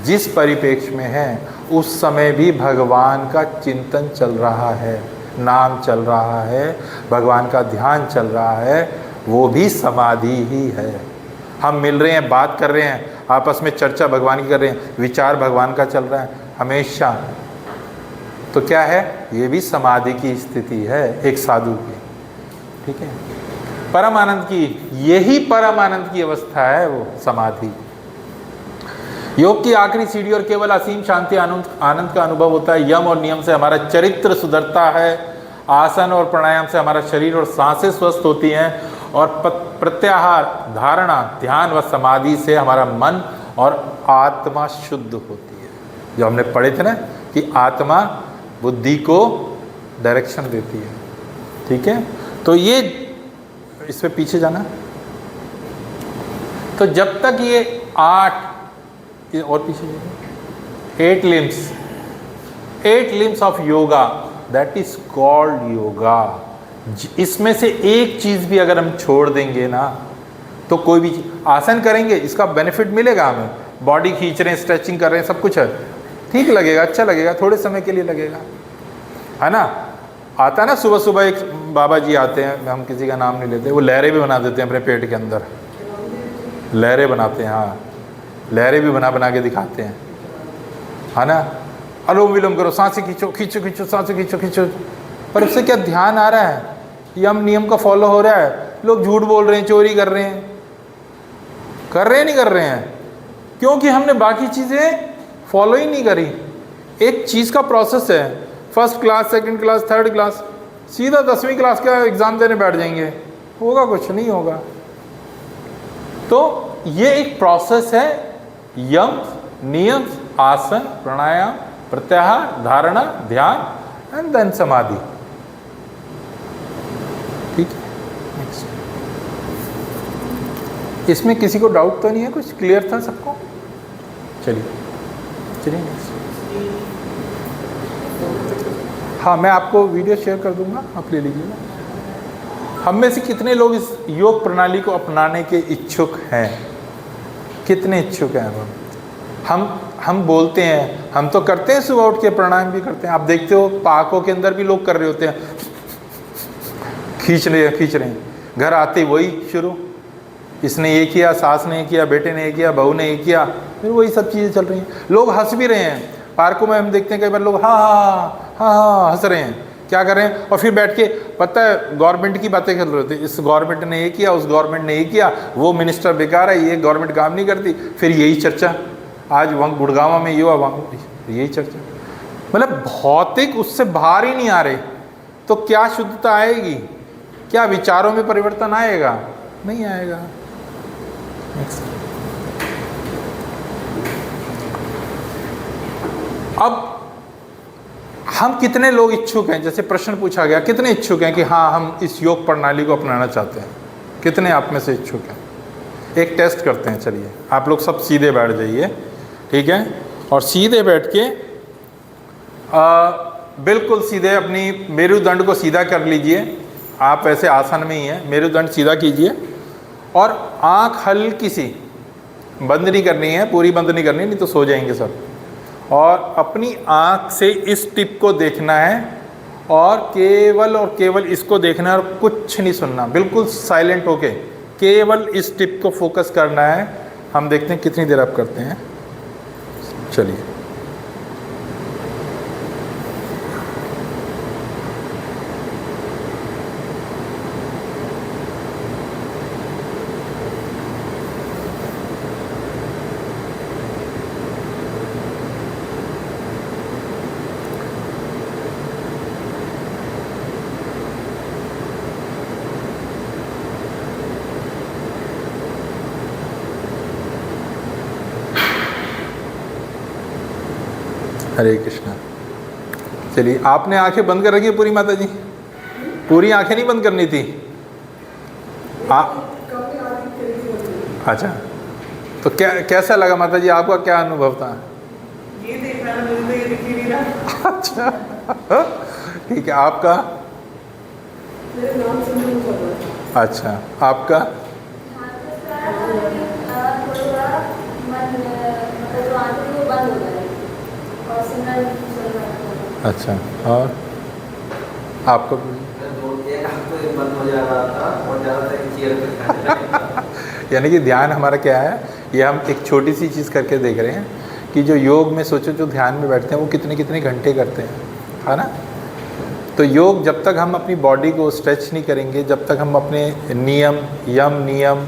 [SPEAKER 1] जिस परिप्रेक्ष्य में हैं, उस समय भी भगवान का चिंतन चल रहा है, नाम चल रहा है, भगवान का ध्यान चल रहा है, वो भी समाधि ही है। हम मिल रहे हैं, बात कर रहे हैं, आपस में चर्चा भगवान की कर रहे हैं, विचार भगवान का चल रहा है हमेशा, तो क्या है? ये भी समाधि की स्थिति है एक साधु की। ठीक है। परम आनंद की, यही परम आनंद की अवस्था है वो समाधि। योग की आखिरी सीढ़ी और केवल असीम शांति आनंद का अनुभव होता है। यम और नियम से हमारा चरित्र सुधरता है, आसन और प्राणायाम से हमारा शरीर और सांसें स्वस्थ होती हैं, और प्रत्याहार, धारणा, ध्यान व समाधि से हमारा मन और आत्मा शुद्ध होती है। जो हमने पढ़े थे ना कि आत्मा बुद्धि को डायरेक्शन देती है। ठीक है। तो ये इस पे पीछे जाना। तो जब तक ये 8 और पीछे 8 limbs of yoga, that is called yoga. इसमें से एक चीज भी अगर हम छोड़ देंगे ना, तो कोई भी आसन करेंगे, इसका बेनिफिट मिलेगा हमें। बॉडी खींच रहे हैं, स्ट्रेचिंग कर रहे हैं, सब कुछ है, ठीक लगेगा, अच्छा लगेगा, थोड़े समय के लिए लगेगा, है ना। आता है ना, सुबह सुबह एक बाबा जी आते हैं, हम किसी का नाम नहीं लेते, वो लहरें भी बना देते हैं अपने पेट के अंदर, लहरें बनाते हैं। हाँ, लहरें भी बना बना के दिखाते हैं, है ना। अनुलोम विलोम करो, सांसें खींचो खींचो खींचो, सांसें खींचो खींचो, पर उससे क्या ध्यान आ रहा है? यम नियम का फॉलो हो रहा है? लोग झूठ बोल रहे हैं, चोरी कर रहे हैं, नहीं कर रहे हैं, क्योंकि हमने बाकी चीज़ें फॉलो ही नहीं करी। एक चीज़ का प्रोसेस है, first class, second class, third class, सीधा 10वीं क्लास का एग्ज़ाम देने बैठ जाएंगे, होगा कुछ नहीं होगा। तो ये एक प्रोसेस है, यम नियम, आसन, प्राणायाम, प्रत्याहार, धारणा, ध्यान एंड देन समाधि। ठीक है। नेक्स्ट, इसमें किसी को डाउट तो नहीं है? कुछ क्लियर था सबको? चलिए नेक्स्ट। हाँ, मैं आपको वीडियो शेयर कर दूंगा, आप ले लीजिएगा। हम में से कितने लोग इस योग प्रणाली को अपनाने के इच्छुक हैं? कितने इच्छुक हैं? हम बोलते हैं, हम तो करते हैं, सुबह उठ के प्राणायाम भी करते हैं। आप देखते हो पार्कों के अंदर भी लोग कर रहे होते हैं, खींच रहे हैं, घर आते ही वही शुरू, इसने ये किया, सास ने ये किया, बेटे ने ये किया, बहू ने ये किया, फिर वही सब चीज़ें चल रही हैं। लोग हंस भी रहे हैं, पार्कों में हम देखते हैं कई बार लोग हाँ हाँ हाँ हाँ हंस रहे हैं, क्या कर रहे हैं, और फिर बैठ के पता है गवर्नमेंट की बातें कर रहे थे, इस गवर्नमेंट ने ये किया, उस गवर्नमेंट ने ये किया, वो मिनिस्टर बेकार है, ये गवर्नमेंट काम नहीं करती, फिर यही चर्चा, आज वहाँ गुड़गांव में ये हुआ, वहाँ यही चर्चा। मतलब भौतिक उससे बाहर ही नहीं आ रहे, तो क्या शुद्धता आएगी, क्या विचारों में परिवर्तन आएगा? नहीं आएगा। अब हम कितने लोग इच्छुक हैं, जैसे प्रश्न पूछा गया, कितने इच्छुक हैं कि हाँ हम इस योग प्रणाली को अपनाना चाहते हैं? कितने आप में से इच्छुक हैं? एक टेस्ट करते हैं, चलिए आप लोग सब सीधे बैठ जाइए, ठीक है, और सीधे बैठ के बिल्कुल सीधे अपनी मेरुदंड को सीधा कर लीजिए। आप वैसे आसन में ही हैं, मेरुदंड सीधा कीजिए और आँख हल्की सी बंद नहीं करनी है, पूरी बंद नहीं करनी, नहीं तो सो जाएंगे सब। और अपनी आँख से इस टिप को देखना है और केवल इसको देखना है और कुछ नहीं सुनना, बिल्कुल साइलेंट होके केवल इस टिप को फोकस करना है। हम देखते हैं कितनी देर आप करते हैं। चलिए हरे कृष्णा। चलिए आपने आंखें बंद कर रखी है पूरी माता जी? पूरी आंखें नहीं बंद करनी थी अच्छा, तो क्या कैसा लगा माता जी, आपका क्या अनुभव था?
[SPEAKER 2] ये देख रहा है, मुझे ये दिख ही नहीं रहा।
[SPEAKER 1] अच्छा ठीक है, आपका? अच्छा, आपका? अच्छा, और आपको? यानी कि ध्यान हमारा क्या है, ये हम एक छोटी सी चीज़ करके देख रहे हैं कि जो योग में सोचो जो ध्यान में बैठते हैं वो कितने कितने घंटे करते हैं, है ना। तो योग जब तक हम अपनी बॉडी को स्ट्रेच नहीं करेंगे, जब तक हम अपने नियम, यम नियम,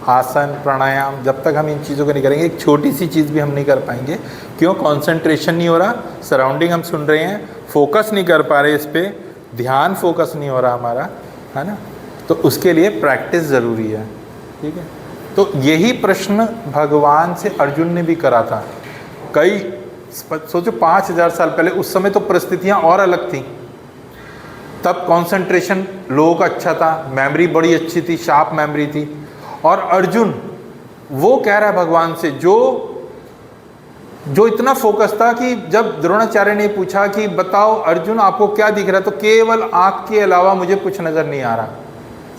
[SPEAKER 1] आसन, प्राणायाम, जब तक हम इन चीज़ों को नहीं करेंगे, एक छोटी सी चीज़ भी हम नहीं कर पाएंगे। क्यों? कंसंट्रेशन नहीं हो रहा, सराउंडिंग हम सुन रहे हैं, फोकस नहीं कर पा रहे इस पर, ध्यान फोकस नहीं हो रहा हमारा, है ना। तो उसके लिए प्रैक्टिस ज़रूरी है, ठीक है। तो यही प्रश्न भगवान से अर्जुन ने भी करा था। कई सोचो 5000 साल पहले, उस समय तो परिस्थितियाँ और अलग थी, तब कंसंट्रेशन लोगों का अच्छा था, मेमोरी बड़ी अच्छी थी, शार्प मेमोरी थी। और अर्जुन वो कह रहा है भगवान से, जो इतना फोकस था कि जब द्रोणाचार्य ने पूछा कि बताओ अर्जुन आपको क्या दिख रहा है, तो केवल आँख के अलावा मुझे कुछ नज़र नहीं आ रहा।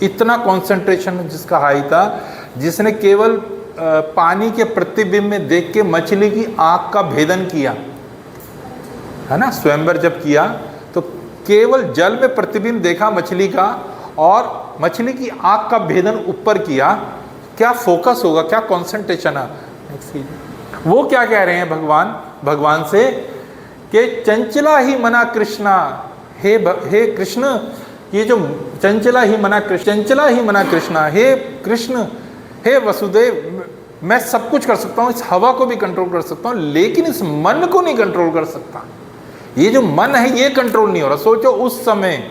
[SPEAKER 1] इतना कंसंट्रेशन जिसका हाई था, जिसने केवल पानी के प्रतिबिंब में देख के मछली की आँख का भेदन किया, है ना। स्वयंवर जब किया तो केवल जल में प्रतिबिंब देखा मछली का और मछली की आँख का भेदन ऊपर किया। क्या फोकस होगा, क्या कंसंट्रेशन है। वो क्या कह रहे हैं भगवान से कि चंचला ही मना कृष्णा, हे कृष्ण, ये जो चंचला ही मना कृष्णा, हे कृष्ण, हे वसुदेव, मैं सब कुछ कर सकता हूँ, इस हवा को भी कंट्रोल कर सकता हूँ, लेकिन इस मन को नहीं कंट्रोल कर सकता। ये जो मन है ये कंट्रोल नहीं हो रहा। सोचो उस समय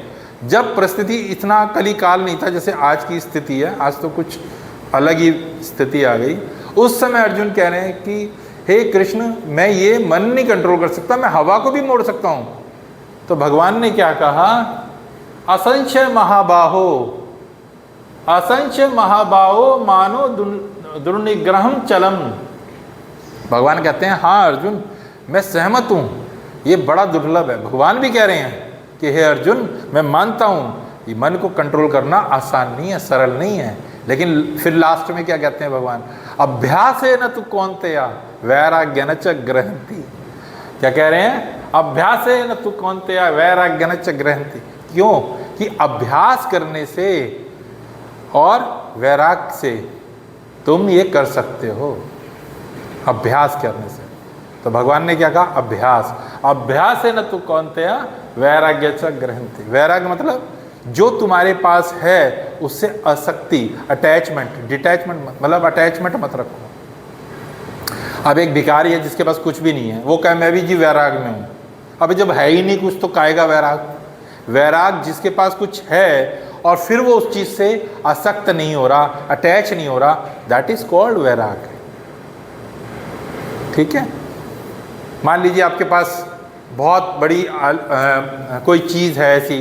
[SPEAKER 1] जब परिस्थिति इतना कलिकाल नहीं था जैसे आज की स्थिति है, आज तो कुछ अलग ही स्थिति आ गई। उस समय अर्जुन कह रहे हैं कि हे कृष्ण, मैं ये मन नहीं कंट्रोल कर सकता, मैं हवा को भी मोड़ सकता हूँ। तो भगवान ने क्या कहा, असंख्य महाबाहो मानो दुर्निग्रहम चलम। भगवान कहते हैं हाँ अर्जुन, मैं सहमत हूँ, ये बड़ा दुर्लभ है। भगवान भी कह रहे हैं कि हे अर्जुन, मैं मानता हूँ कि मन को कंट्रोल करना आसान नहीं है, सरल नहीं है, लेकिन फिर लास्ट में क्या कहते हैं भगवान, अभ्यास है न तू कौन्तेया वैराग्यन च ग्रहंति। क्या कह रहे हैं, अभ्यास है न तू कौन्तेया वैराग्यन च ग्रहंति। क्यों? कि अभ्यास करने से और वैराग्य से तुम ये कर सकते हो, अभ्यास करने से। तो भगवान ने क्या कहा? अभ्यास। अभ्यास है न तू कौन्तेय वैराग्य च ग्रहन्ति। वैराग्य मतलब जो तुम्हारे पास है उससे आसक्ति, अटैचमेंट, डिटैचमेंट मतलब अटैचमेंट मत रखो। अब एक भिखारी है जिसके पास कुछ भी नहीं है, वो कहे मैं भी जी वैराग में हूँ। अब जब है ही नहीं कुछ तो काहेगा वैराग? वैराग जिसके पास कुछ है और फिर वो उस चीज़ से आसक्त नहीं हो रहा, अटैच नहीं हो रहा, दैट इज कॉल्ड वैराग। ठीक है। मान लीजिए आपके पास बहुत बड़ी कोई चीज़ है ऐसी,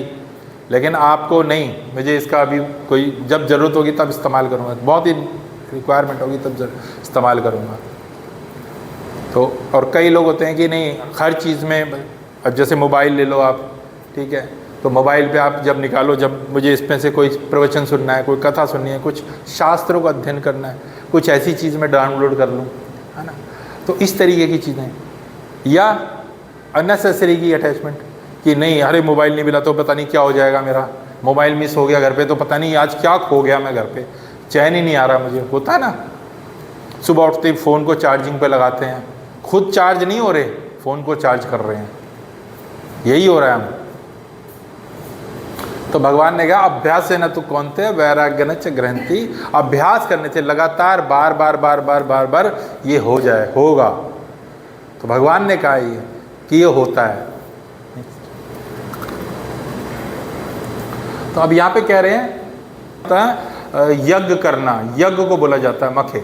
[SPEAKER 1] लेकिन आपको नहीं, मुझे इसका अभी कोई जब ज़रूरत होगी तब इस्तेमाल करूँगा, बहुत ही रिक्वायरमेंट होगी तब इस्तेमाल करूँगा। तो और कई लोग होते हैं कि नहीं हर चीज़ में, अब जैसे मोबाइल ले लो आप, ठीक है, तो मोबाइल पे आप जब निकालो, जब मुझे इसमें से कोई प्रवचन सुनना है, कोई कथा सुननी है, कुछ शास्त्रों का अध्ययन करना है, कुछ ऐसी चीज़ में डाउनलोड कर लूँ, है ना। तो इस तरीके की चीज़ें, या अननेसेसरी की अटैचमेंट कि नहीं अरे मोबाइल नहीं मिला तो पता नहीं क्या हो जाएगा, मेरा मोबाइल मिस हो गया घर पे तो पता नहीं आज क्या खो गया, मैं घर पे चैन ही नहीं आ रहा मुझे। होता है ना, सुबह उठते ही फ़ोन को चार्जिंग पे लगाते हैं, खुद चार्ज नहीं हो रहे, फ़ोन को चार्ज कर रहे हैं, यही हो रहा है हम। तो भगवान ने कहा अभ्यास से न तो कौन्तेय वैराग्य न च ग्रहन्ति। अभ्यास करने से लगातार बार बार बार बार बार बार ये हो जाए, होगा। तो भगवान ने कहा ये कि ये होता है। तो अब यहाँ पे कह रहे हैं यज्ञ करना, यज्ञ को बोला जाता है मखे।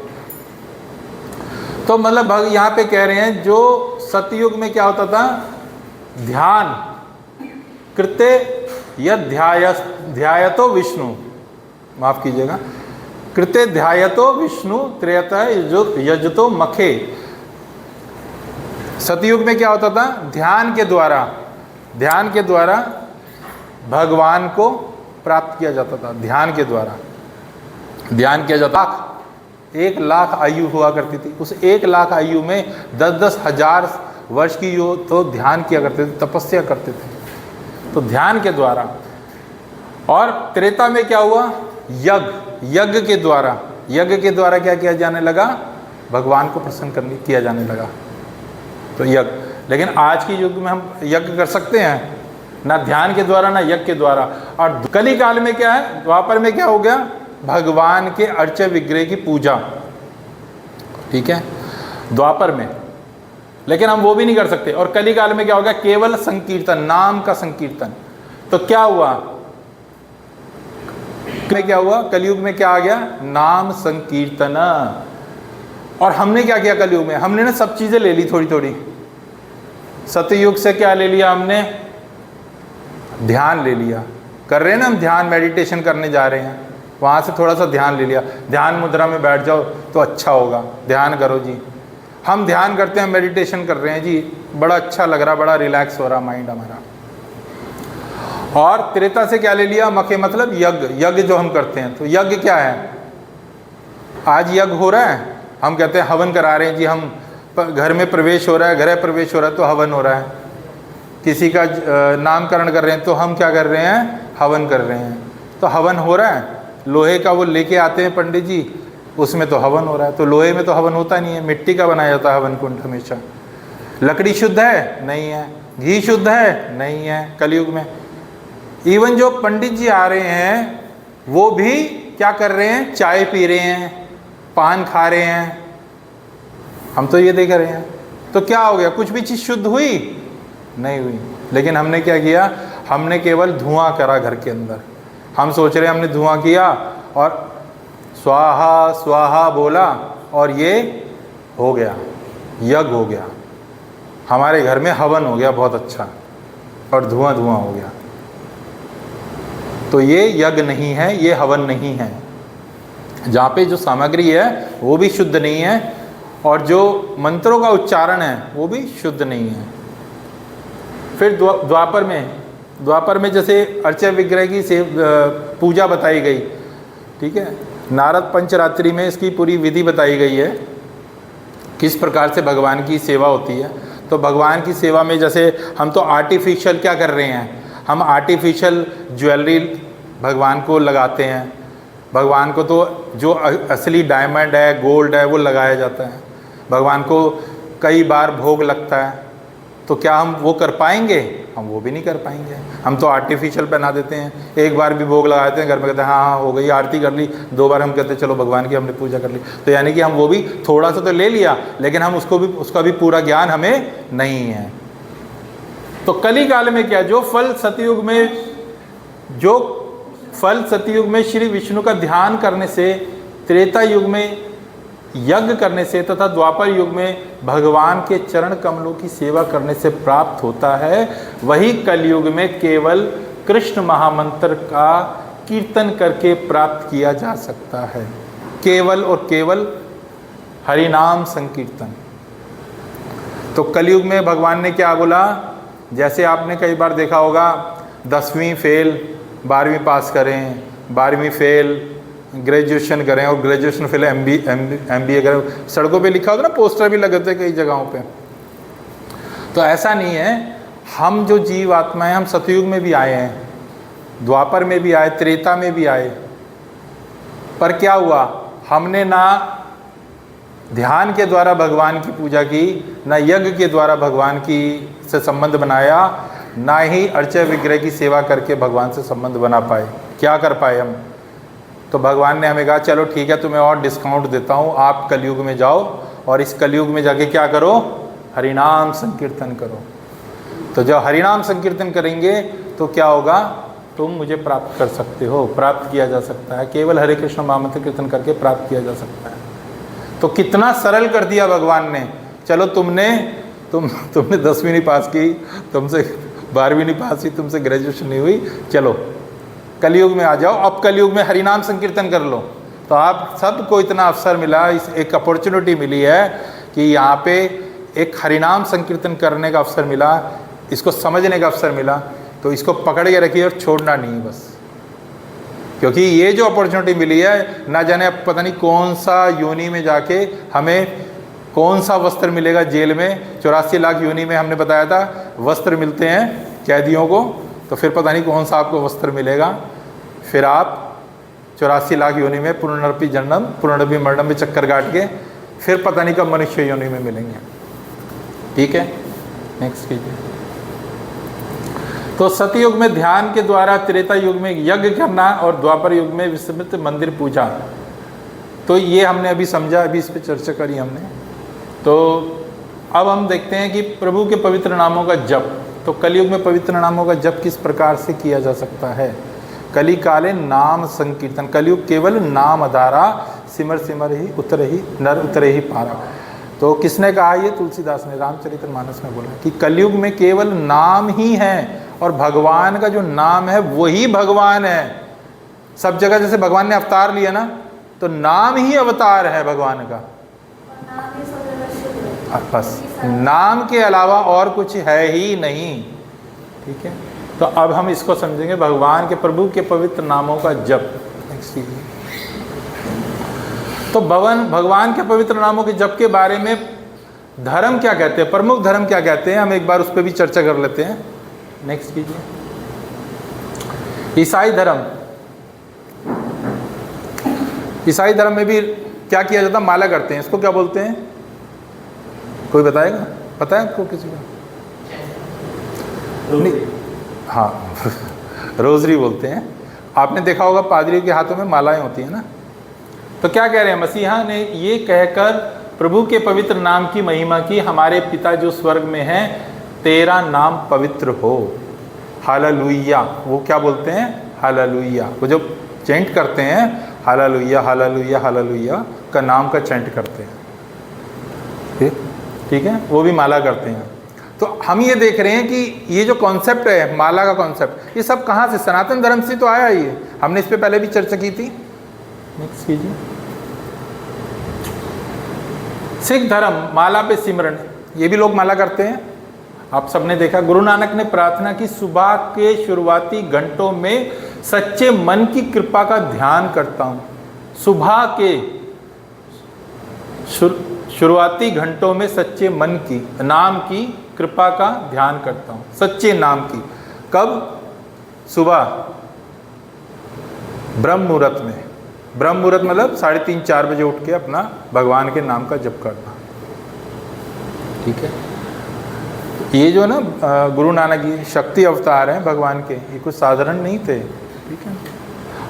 [SPEAKER 1] तो मतलब यहाँ पे कह रहे हैं जो सतयुग में क्या होता था, ध्यान कृत्य यद ध्यायतो विष्णु, माफ कीजिएगा, कृत्य ध्यायतो विष्णु त्रेयतः यजतो मखे। सतयुग में क्या होता था, ध्यान के द्वारा भगवान को प्राप्त किया जाता था। ध्यान के द्वारा ध्यान किया जाता। 1,00,000 आयु हुआ करती थी, उस 1,00,000 आयु में 10-10 हजार वर्ष की जो तो ध्यान किया करते थे, तपस्या करते थे, तो ध्यान के द्वारा। और त्रेता में क्या हुआ, यज्ञ के द्वारा क्या किया जाने लगा, भगवान को प्रसन्न किया जाने लगा, तो यज्ञ। लेकिन आज की युग में हम यज्ञ कर सकते हैं ना ध्यान के द्वारा ना यज्ञ के द्वारा। और कली काल में क्या है, द्वापर में क्या हो गया, भगवान के अर्च्य विग्रह की पूजा, ठीक है, द्वापर में। लेकिन हम वो भी नहीं कर सकते। और कली काल में क्या हो गया, केवल संकीर्तन, नाम का संकीर्तन। तो क्या हुआ, क्या हुआ, कलयुग में क्या आ गया, नाम संकीर्तन। और हमने क्या किया कलयुग में, हमने ना सब चीजें ले ली थोड़ी थोड़ी। सतयुग से क्या ले लिया हमने, ध्यान ले लिया, कर रहे हैं ना हम ध्यान, मेडिटेशन करने जा रहे हैं, वहाँ से थोड़ा सा ध्यान ले लिया, ध्यान मुद्रा में बैठ जाओ तो अच्छा होगा, ध्यान करो जी। हम ध्यान करते हैं, मेडिटेशन कर रहे हैं जी, बड़ा अच्छा लग रहा, बड़ा रिलैक्स हो रहा माइंड हमारा। और त्रेता से क्या ले लिया, मखे मतलब यज्ञ जो हम करते हैं। तो यज्ञ क्या है, आज यज्ञ हो रहा है, हम कहते हैं हवन करा रहे हैं जी, हम घर में प्रवेश हो रहा है, गृह प्रवेश हो रहा है तो हवन हो रहा है। किसी का नामकरण कर रहे हैं तो हम क्या कर रहे हैं, हवन कर रहे हैं। तो हवन हो रहा है, लोहे का वो लेके आते हैं पंडित जी, उसमें तो हवन हो रहा है। तो लोहे में तो हवन होता नहीं है, मिट्टी का बनाया जाता है हवन कुंड हमेशा। लकड़ी शुद्ध है, नहीं है। घी शुद्ध है, नहीं है कलयुग में। इवन जो पंडित जी आ रहे हैं वो भी क्या कर रहे हैं, चाय पी रहे हैं, पान खा रहे हैं, हम तो ये देख रहे हैं। तो क्या हो गया, कुछ भी चीज़ शुद्ध हुई नहीं हुई। लेकिन हमने क्या किया, हमने केवल धुआं करा घर के अंदर। हम सोच रहे हैं हमने धुआं किया और स्वाहा स्वाहा बोला और ये हो गया, यज्ञ हो गया, हमारे घर में हवन हो गया बहुत अच्छा, और धुआं हो गया। तो ये यज्ञ नहीं है, ये हवन नहीं है। जहाँ पे जो सामग्री है वो भी शुद्ध नहीं है, और जो मंत्रों का उच्चारण है वो भी शुद्ध नहीं है। फिर द्वापर में जैसे अर्च्य विग्रह की पूजा बताई गई, ठीक है, नारद पंचरात्रि में इसकी पूरी विधि बताई गई है, किस प्रकार से भगवान की सेवा होती है। तो भगवान की सेवा में जैसे हम तो आर्टिफिशियल क्या कर रहे हैं, हम आर्टिफिशियल ज्वेलरी भगवान को लगाते हैं। भगवान को तो जो असली डायमंड है, गोल्ड है, वो लगाया जाता है। भगवान को कई बार भोग लगता है, तो क्या हम वो कर पाएंगे? हम वो भी नहीं कर पाएंगे। हम तो आर्टिफिशियल पहना देते हैं, एक बार भी भोग लगा देते हैं घर में, कहते हैं हाँ हाँ हो गई, आरती कर ली, 2 बार हम कहते हैं चलो भगवान की हमने पूजा कर ली। तो यानी कि हम वो भी थोड़ा सा तो ले लिया, लेकिन हम उसका भी पूरा ज्ञान हमें नहीं है। तो कली काल में क्या, जो फल सतयुग में श्री विष्णु का ध्यान करने से, त्रेता युग में यज्ञ करने से तथा द्वापर युग में भगवान के चरण कमलों की सेवा करने से प्राप्त होता है, वही कलयुग में केवल कृष्ण महामंत्र का कीर्तन करके प्राप्त किया जा सकता है। केवल और केवल हरिनाम संकीर्तन। तो कलयुग में भगवान ने क्या बोला? जैसे आपने कई बार देखा होगा, 10वीं फेल 12वीं पास करें, 12वीं फेल ग्रेजुएशन करें, और ग्रेजुएशन फेल MBA करें। सड़कों पे लिखा होता ना, पोस्टर भी लगे होते कई जगहों पे। तो ऐसा नहीं है। हम जो जीव आत्मा हैं, हम सतयुग में भी आए हैं, द्वापर में भी आए, त्रेता में भी आए, पर क्या हुआ? हमने ना ध्यान के द्वारा भगवान की पूजा की, ना यज्ञ के द्वारा भगवान की से संबंध बनाया, ना ही अर्चय विग्रह की सेवा करके भगवान से संबंध बना पाए। क्या कर पाए हम? तो भगवान ने हमें कहा चलो ठीक है, तुम्हें और डिस्काउंट देता हूँ, आप कलयुग में जाओ और इस कलयुग में जाके क्या करो? हरिनाम संकीर्तन करो। तो जब हरिनाम संकीर्तन करेंगे तो क्या होगा? तुम मुझे प्राप्त कर सकते हो, प्राप्त किया जा सकता है, केवल हरे कृष्ण महामंत्र कीर्तन करके प्राप्त किया जा सकता है। तो कितना सरल कर दिया भगवान ने। चलो तुमने 10वीं नहीं पास की, तुमसे 12वीं नहीं पास की, तुमसे ग्रेजुएशन नहीं हुई, चलो कलयुग में आ जाओ, अब कलयुग में हरिनाम संकीर्तन कर लो। तो आप सबको इतना अवसर मिला, इस एक अपॉर्चुनिटी मिली है कि यहाँ पे एक हरिनाम संकीर्तन करने का अवसर मिला, इसको समझने का अवसर मिला। तो इसको पकड़ के रखिए और छोड़ना नहीं बस, क्योंकि ये जो अपॉर्चुनिटी मिली है, ना जाने अब पता नहीं कौन सा योनि में जाके हमें कौन सा वस्त्र मिलेगा। जेल में 84 लाख योनि में हमने बताया था वस्त्र मिलते हैं कैदियों को, तो फिर पता नहीं कौन सा आपको वस्त्र मिलेगा। फिर आप 84 लाख योनि में पुनरपि जन्म पुनरपि मरणम में चक्कर काट के फिर पता नहीं कब मनुष्य योनि में मिलेंगे। ठीक है, नेक्स्ट कीजिए। तो सतयुग में ध्यान के द्वारा, त्रेता युग में यज्ञ करना और द्वापर युग में विस्मृत मंदिर पूजा। तो ये हमने अभी समझा, अभी इस पर चर्चा करी हमने। तो अब हम देखते हैं कि प्रभु के पवित्र नामों का जप। तो कलयुग में पवित्र नामों का जप किस प्रकार से किया जा सकता है? कली काले नाम संकीर्तन। कलयुग केवल नाम आधारा, सिमर सिमर ही उतरे ही नर उतरे ही पारा। तो किसने कहा? ये तुलसीदास ने रामचरितमानस में बोला कि कलयुग में केवल नाम ही है, और भगवान का जो नाम है वही भगवान है। सब जगह जैसे भगवान ने अवतार लिया ना, तो नाम ही अवतार है भगवान का, बस नाम के अलावा और कुछ है ही नहीं। ठीक है, तो अब हम इसको समझेंगे, भगवान के प्रभु के पवित्र नामों का जप। तो भगवान के पवित्र नामों के जप के बारे में धर्म क्या कहते हैं, प्रमुख धर्म क्या कहते हैं, हम एक बार उस पर भी चर्चा कर लेते हैं। नेक्स्ट कीजिए। ईसाई धर्म, ईसाई धर्म में भी क्या किया जाता है? माला करते हैं। इसको क्या बोलते हैं? कोई बताएगा? पता है आपको किसी को? नहीं, हाँ रोजरी बोलते हैं। आपने देखा होगा पादरी के हाथों में मालाएं होती हैं ना। तो क्या कह रहे हैं? मसीहा ने ये कहकर प्रभु के पवित्र नाम की महिमा की, हमारे पिता जो स्वर्ग में हैं, तेरा नाम पवित्र हो, हालेलुया। वो क्या बोलते हैं? हालेलुया। वो जो चैंट करते हैं, हालेलुया हालेलुया हालेलुया का नाम का चैंट करते हैं। ठीक है, वो भी माला करते हैं। तो हम ये देख रहे हैं कि ये जो कॉन्सेप्ट है, माला का कॉन्सेप्ट, ये सब कहाँ से? सनातन धर्म से तो आया ही है। हमने इस पे पहले भी चर्चा की थी। नेक्स्ट कीजिए। सिख धर्म, माला पे सिमरन, ये भी लोग माला करते हैं। आप सबने देखा, गुरु नानक ने प्रार्थना की, सुबह के शुरुआती घंटों में सच्चे मन की कृपा का ध्यान करता हूँ। सुबह के शुरुआती घंटों में सच्चे मन की, नाम की कृपा का ध्यान करता हूँ। सच्चे नाम की कब? सुबह ब्रह्म मुहूर्त में। ब्रह्म मुहूर्त मतलब 3:30-4 बजे उठ के अपना भगवान के नाम का जप करना। ठीक है। ये जो ना गुरु नानक जी शक्ति अवतार हैं भगवान के, ये कुछ साधारण नहीं थे, ठीक है।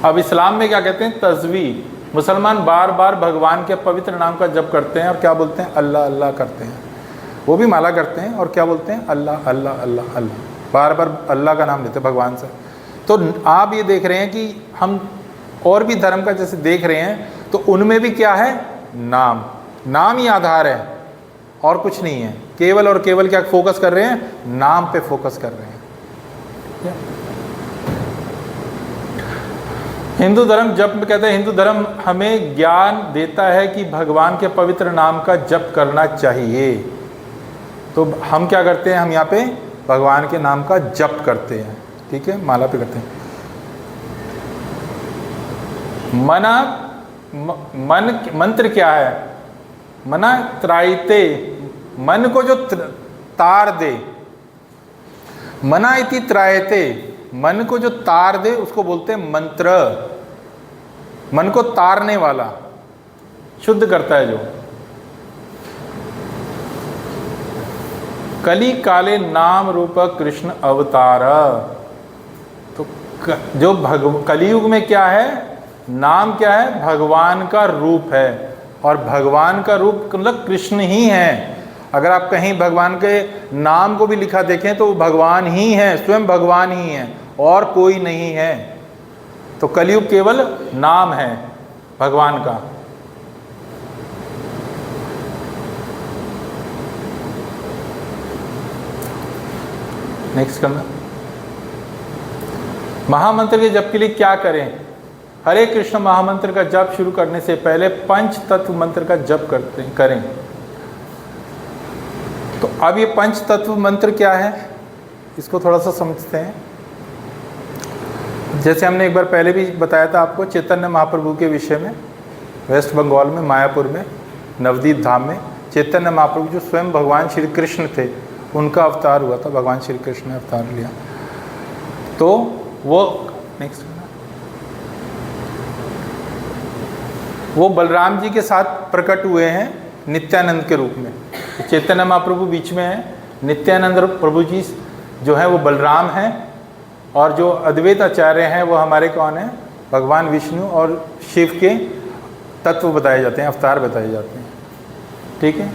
[SPEAKER 1] अब इस्लाम में क्या कहते हैं, तस्वीर। मुसलमान बार बार भगवान के पवित्र नाम का जप करते हैं और क्या बोलते हैं, अल्लाह अल्लाह करते हैं। वो भी माला करते हैं और क्या बोलते हैं, अल्लाह अल्लाह अल्लाह अल्लाह, बार बार अल्लाह का नाम लेते हैं भगवान से। तो आप ये देख रहे हैं कि हम और भी धर्म का जैसे देख रहे हैं, तो उनमें भी क्या है, नाम, नाम ही आधार है और कुछ नहीं है। केवल और केवल क्या फोकस कर रहे हैं, नाम पे फोकस कर रहे हैं। हिंदू धर्म जप में कहते हैं, हिंदू धर्म हमें ज्ञान देता है कि भगवान के पवित्र नाम का जप करना चाहिए। तो हम क्या करते हैं, हम यहाँ पे भगवान के नाम का जप करते हैं, ठीक है, माला पे करते हैं। मन मंत्र क्या है, मना त्रायते, मन को जो तार दे, मना इति त्रायते, मन को जो तार दे उसको बोलते हैं मंत्र। मन को तारने वाला, शुद्ध करता है जो। कली काले नाम रूप कृष्ण अवतार। तो जो कलियुग में क्या है, नाम क्या है, भगवान का रूप है। और भगवान का रूप मतलब कृष्ण ही है। अगर आप कहीं भगवान के नाम को भी लिखा देखें तो वो भगवान ही है, स्वयं भगवान ही है और कोई नहीं है। तो कलियुग केवल नाम है भगवान का। नेक्स्ट करना। महामंत्र के जप के लिए क्या करें, हरे कृष्ण महामंत्र का जप शुरू करने से पहले पंच तत्व मंत्र का जप करें। तो अब ये पंच तत्व मंत्र क्या है, इसको थोड़ा सा समझते हैं। जैसे हमने एक बार पहले भी बताया था आपको चैतन्य महाप्रभु के विषय में, वेस्ट बंगाल में मायापुर में नवदीप धाम में चैतन्य महाप्रभु जो स्वयं भगवान श्री कृष्ण थे, उनका अवतार हुआ था, भगवान श्री कृष्ण ने अवतार लिया। तो वो नेक्स्ट, वो बलराम जी के साथ प्रकट हुए हैं नित्यानंद के रूप में। चैतन्य महाप्रभु बीच में है, नित्यानंद प्रभु जी जो है वो बलराम हैं, और जो अद्वैत आचार्य हैं वो हमारे कौन हैं, भगवान विष्णु और शिव के तत्व बताए जाते हैं, अवतार बताए जाते हैं, ठीक है।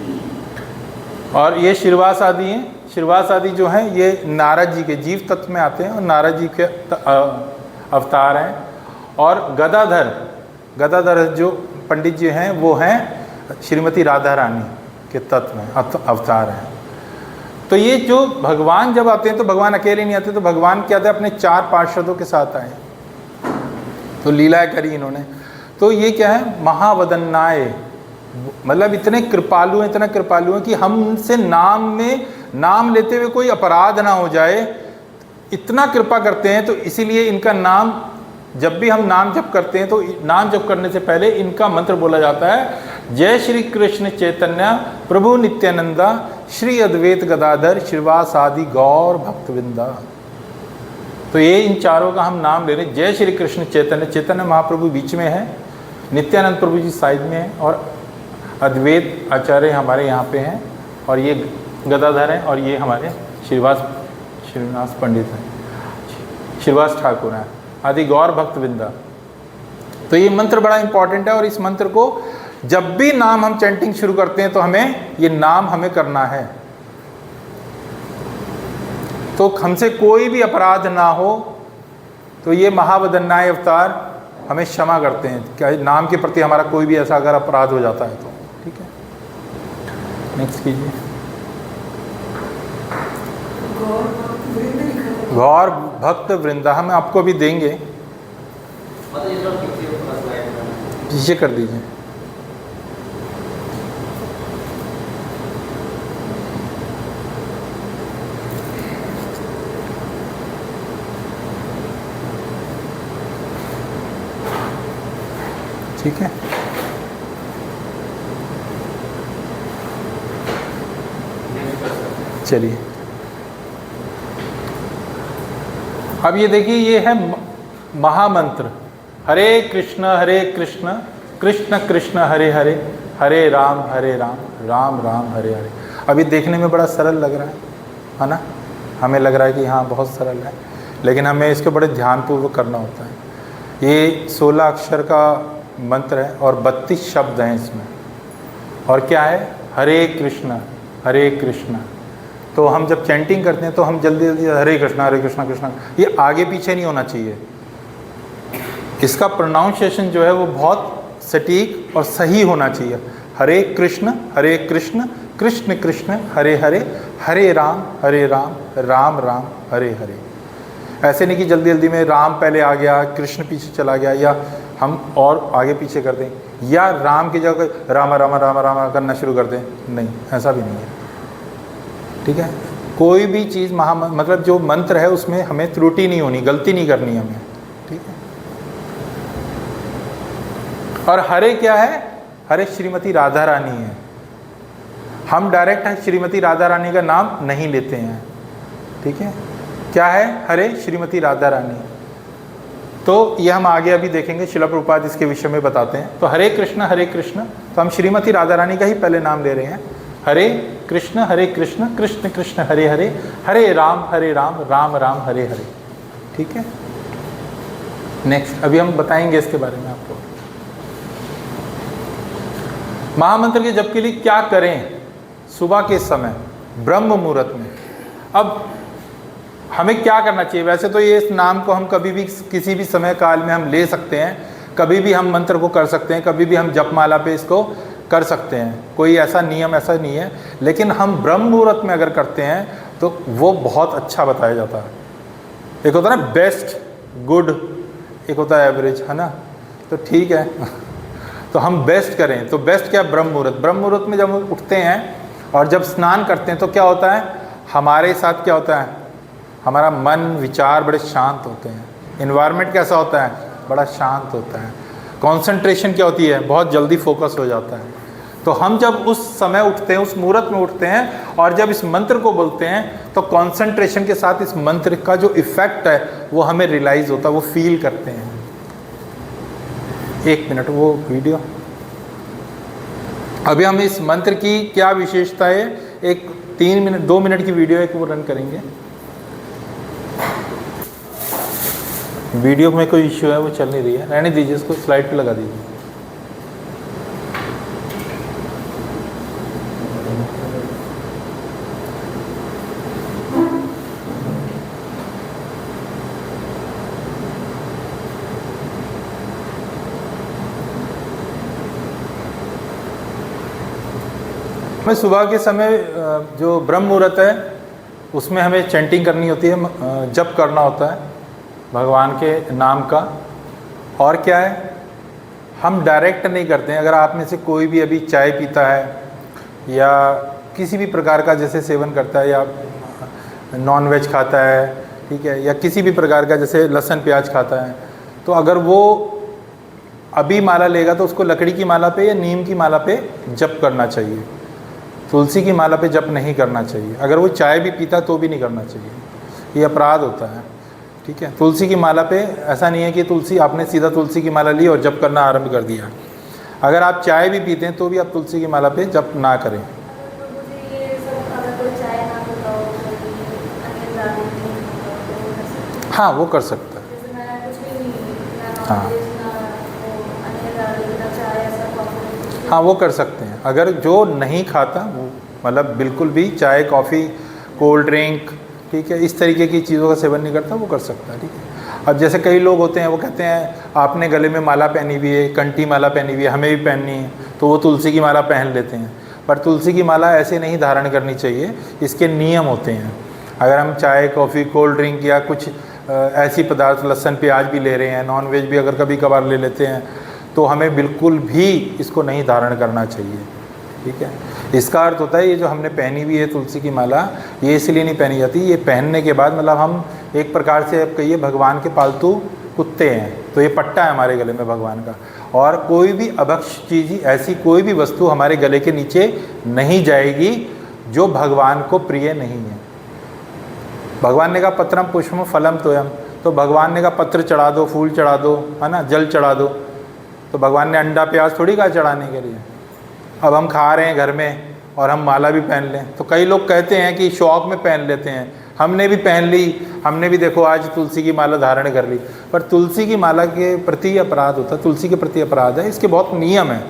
[SPEAKER 1] और ये श्रीवास आदि हैं, श्रीवास आदि जो हैं ये नारद जी के जीव तत्व में आते हैं और नारद जी के अवतार हैं। और गदाधर जो पंडित जी हैं वो हैं श्रीमती राधा रानी के तत्व में अवतार हैं। तो ये जो भगवान जब आते हैं तो भगवान अकेले नहीं आते, तो भगवान क्या थे, अपने 4 पार्षदों के साथ आए, तो लीलाएं करी इन्होंने। तो ये क्या है, महावदन्नाय, मतलब इतने कृपालु हैं कि हमसे नाम लेते हुए कोई अपराध ना हो जाए, इतना कृपा करते हैं। तो इसीलिए इनका नाम, जब भी हम नाम जप करते हैं तो नाम जप करने से पहले इनका मंत्र बोला जाता है, जय श्री कृष्ण चैतन्य प्रभु नित्यानंदा श्री अद्वैत गदाधर श्रीवास आदि गौर भक्तवृंदा। तो ये इन चारों का हम नाम ले रहे हैं। जय श्री कृष्ण चैतन्य, चैतन्य महाप्रभु बीच में है, नित्यानंद प्रभु जी साइड में है, और अद्वैत आचार्य हमारे यहाँ पे हैं, और ये गदाधर हैं, और ये हमारे श्रीवास पंडित हैं, श्रीवास ठाकुर हैं आदि गौर भक्तवृंदा। तो ये मंत्र बड़ा इंपॉर्टेंट है, और इस मंत्र को जब भी नाम हम चैंटिंग शुरू करते हैं तो हमें ये नाम हमें करना है, तो हमसे कोई भी अपराध ना हो। तो ये महावदन्नाय अवतार हमें क्षमा करते हैं, क्या नाम के प्रति हमारा कोई भी ऐसा अगर अपराध हो जाता है तो, ठीक है। नेक्स्ट कीजिए। गौर भक्त वृंदा हम आपको भी देंगे, पीछे कर दीजिए। ठीक है, चलिए। अब ये देखिए, ये है महामंत्र, हरे कृष्ण कृष्ण कृष्ण हरे हरे, हरे राम राम राम हरे हरे। अभी देखने में बड़ा सरल लग रहा है ना, हमें लग रहा है कि हाँ बहुत सरल है, लेकिन हमें इसको बड़े ध्यानपूर्वक करना होता है। ये 16 अक्षर का मंत्र है और 32 शब्द हैं इसमें। और क्या है? हरे कृष्ण हरे कृष्ण। तो हम जब चैंटिंग करते हैं तो हम जल्दी जल्दी हरे कृष्णा कृष्णा, ये आगे पीछे नहीं होना चाहिए। इसका प्रोनाउंसिएशन जो है वो बहुत सटीक और सही होना चाहिए। हरे कृष्ण कृष्ण कृष्ण हरे हरे, हरे राम राम राम हरे हरे। ऐसे नहीं कि जल्दी जल्दी में राम पहले आ गया, कृष्ण पीछे चला गया, या हम और आगे पीछे कर दें, या राम की जगह राम राम राम राम करना शुरू कर दें। नहीं, ऐसा भी नहीं है। ठीक है, कोई भी चीज़ मतलब जो मंत्र है उसमें हमें त्रुटि नहीं होनी, गलती नहीं करनी हमें। ठीक है। और हरे क्या है? हरे श्रीमती राधा रानी है। हम डायरेक्ट श्रीमती राधा रानी का नाम नहीं लेते हैं। ठीक है, क्या है? हरे श्रीमती राधा रानी। तो ये हम आगे अभी देखेंगे, श्रील प्रभुपाद इसके विषय में बताते हैं। तो हरे कृष्ण तो हम श्रीमती राधा रानी का ही पहले नाम ले रहे हैं। हरे कृष्ण कृष्ण कृष्ण हरे हरे, हरे राम राम राम हरे हरे। ठीक है। नेक्स्ट अभी हम बताएंगे इसके बारे में आपको। महामंत्र के जप के लिए क्या करें? सुबह के समय ब्रह्म मुहूर्त में। अब हमें क्या करना चाहिए? वैसे तो ये इस नाम को हम कभी भी किसी भी समय काल में हम ले सकते हैं, कभी भी हम मंत्र को कर सकते हैं, कभी भी हम जपमाला पे इसको कर सकते हैं, कोई ऐसा नियम ऐसा नहीं है। लेकिन हम ब्रह्म मुहूर्त में अगर करते हैं तो वो बहुत अच्छा बताया जाता है। एक होता है ना बेस्ट, गुड, एक होता है एवरेज, है ना। तो ठीक है तो हम बेस्ट करें तो बेस्ट क्या? ब्रह्म मुहूर्त में जब हम उठते हैं और जब स्नान करते हैं तो क्या होता है? हमारे साथ क्या होता है? हमारा मन विचार बड़े शांत होते हैं। इन्वायरमेंट कैसा होता है? बड़ा शांत होता है। कंसंट्रेशन क्या होती है? बहुत जल्दी फोकस हो जाता है। तो हम जब उस समय उठते हैं, उस मुहूर्त में उठते हैं और जब इस मंत्र को बोलते हैं तो कंसंट्रेशन के साथ इस मंत्र का जो इफ़ेक्ट है वो हमें रियलाइज़ होता है, वो फील करते हैं। एक मिनट वो वीडियो। अभी हम इस मंत्र की क्या विशेषता है, एक 2 मिनट की वीडियो एक वो रन करेंगे। वीडियो में कोई इश्यू है, वो चल नहीं रही है, रहने दीजिए, इसको स्लाइड पे लगा दीजिए। हमें सुबह के समय जो ब्रह्म मुहूर्त है उसमें हमें चैंटिंग करनी होती है, जप करना होता है भगवान के नाम का। और क्या है? हम डायरेक्ट नहीं करते हैं। अगर आप में से कोई भी अभी चाय पीता है या किसी भी प्रकार का जैसे सेवन करता है, या नॉन वेज खाता है, ठीक है, या किसी भी प्रकार का जैसे लहसुन प्याज खाता है, तो अगर वो अभी माला लेगा तो उसको लकड़ी की माला पे या नीम की माला पे जप करना चाहिए। तुलसी की माला पे जप नहीं करना चाहिए। अगर वो चाय भी पीता तो भी नहीं करना चाहिए, ये अपराध होता है। ठीक है, तुलसी की माला पे ऐसा नहीं है कि तुलसी आपने सीधा तुलसी की माला ली और जप करना आरंभ कर दिया। अगर आप चाय भी पीते हैं तो भी आप तुलसी की माला पे जप ना करें। हाँ, वो कर सकता है। हाँ हाँ, वो कर सकते हैं। अगर जो नहीं खाता, वो मतलब बिल्कुल भी चाय कॉफ़ी कोल्ड ड्रिंक, ठीक है, इस तरीके की चीज़ों का सेवन नहीं करता, वो कर सकता है। ठीक है। अब जैसे कई लोग होते हैं वो कहते हैं आपने गले में माला पहनी हुई है, कंठी माला पहनी हुई है, हमें भी पहननी है, तो वो तुलसी की माला पहन लेते हैं। पर तुलसी की माला ऐसे नहीं धारण करनी चाहिए, इसके नियम होते हैं। अगर हम चाय कॉफ़ी कोल्ड ड्रिंक या कुछ ऐसी पदार्थ, लहसुन प्याज भी ले रहे हैं, नॉन वेज भी अगर कभी कभार ले लेते हैं, तो हमें बिल्कुल भी इसको नहीं धारण करना चाहिए। ठीक है, इसका अर्थ होता है ये जो हमने पहनी हुई है तुलसी की माला, ये इसलिए नहीं पहनी जाती, ये पहनने के बाद मतलब हम एक प्रकार से अब कहिए भगवान के पालतू कुत्ते हैं, तो ये पट्टा है हमारे गले में भगवान का। और कोई भी अभक्ष चीज़, ऐसी कोई भी वस्तु हमारे गले के नीचे नहीं जाएगी जो भगवान को प्रिय नहीं है। भगवान ने कहा पत्रम पुष्पम फलम तोयम, तो भगवान ने कहा पत्र चढ़ा दो, फूल चढ़ा दो, है ना, जल चढ़ा दो। तो भगवान ने अंडा प्याज थोड़ी कहा चढ़ाने के लिए। अब हम खा रहे हैं घर में और हम माला भी पहन लें। तो कई लोग कहते हैं कि शौक में पहन लेते हैं, हमने भी पहन ली, हमने भी देखो आज तुलसी की माला धारण कर ली, पर तुलसी की माला के प्रति अपराध होता है, तुलसी के प्रति अपराध है, इसके बहुत नियम हैं।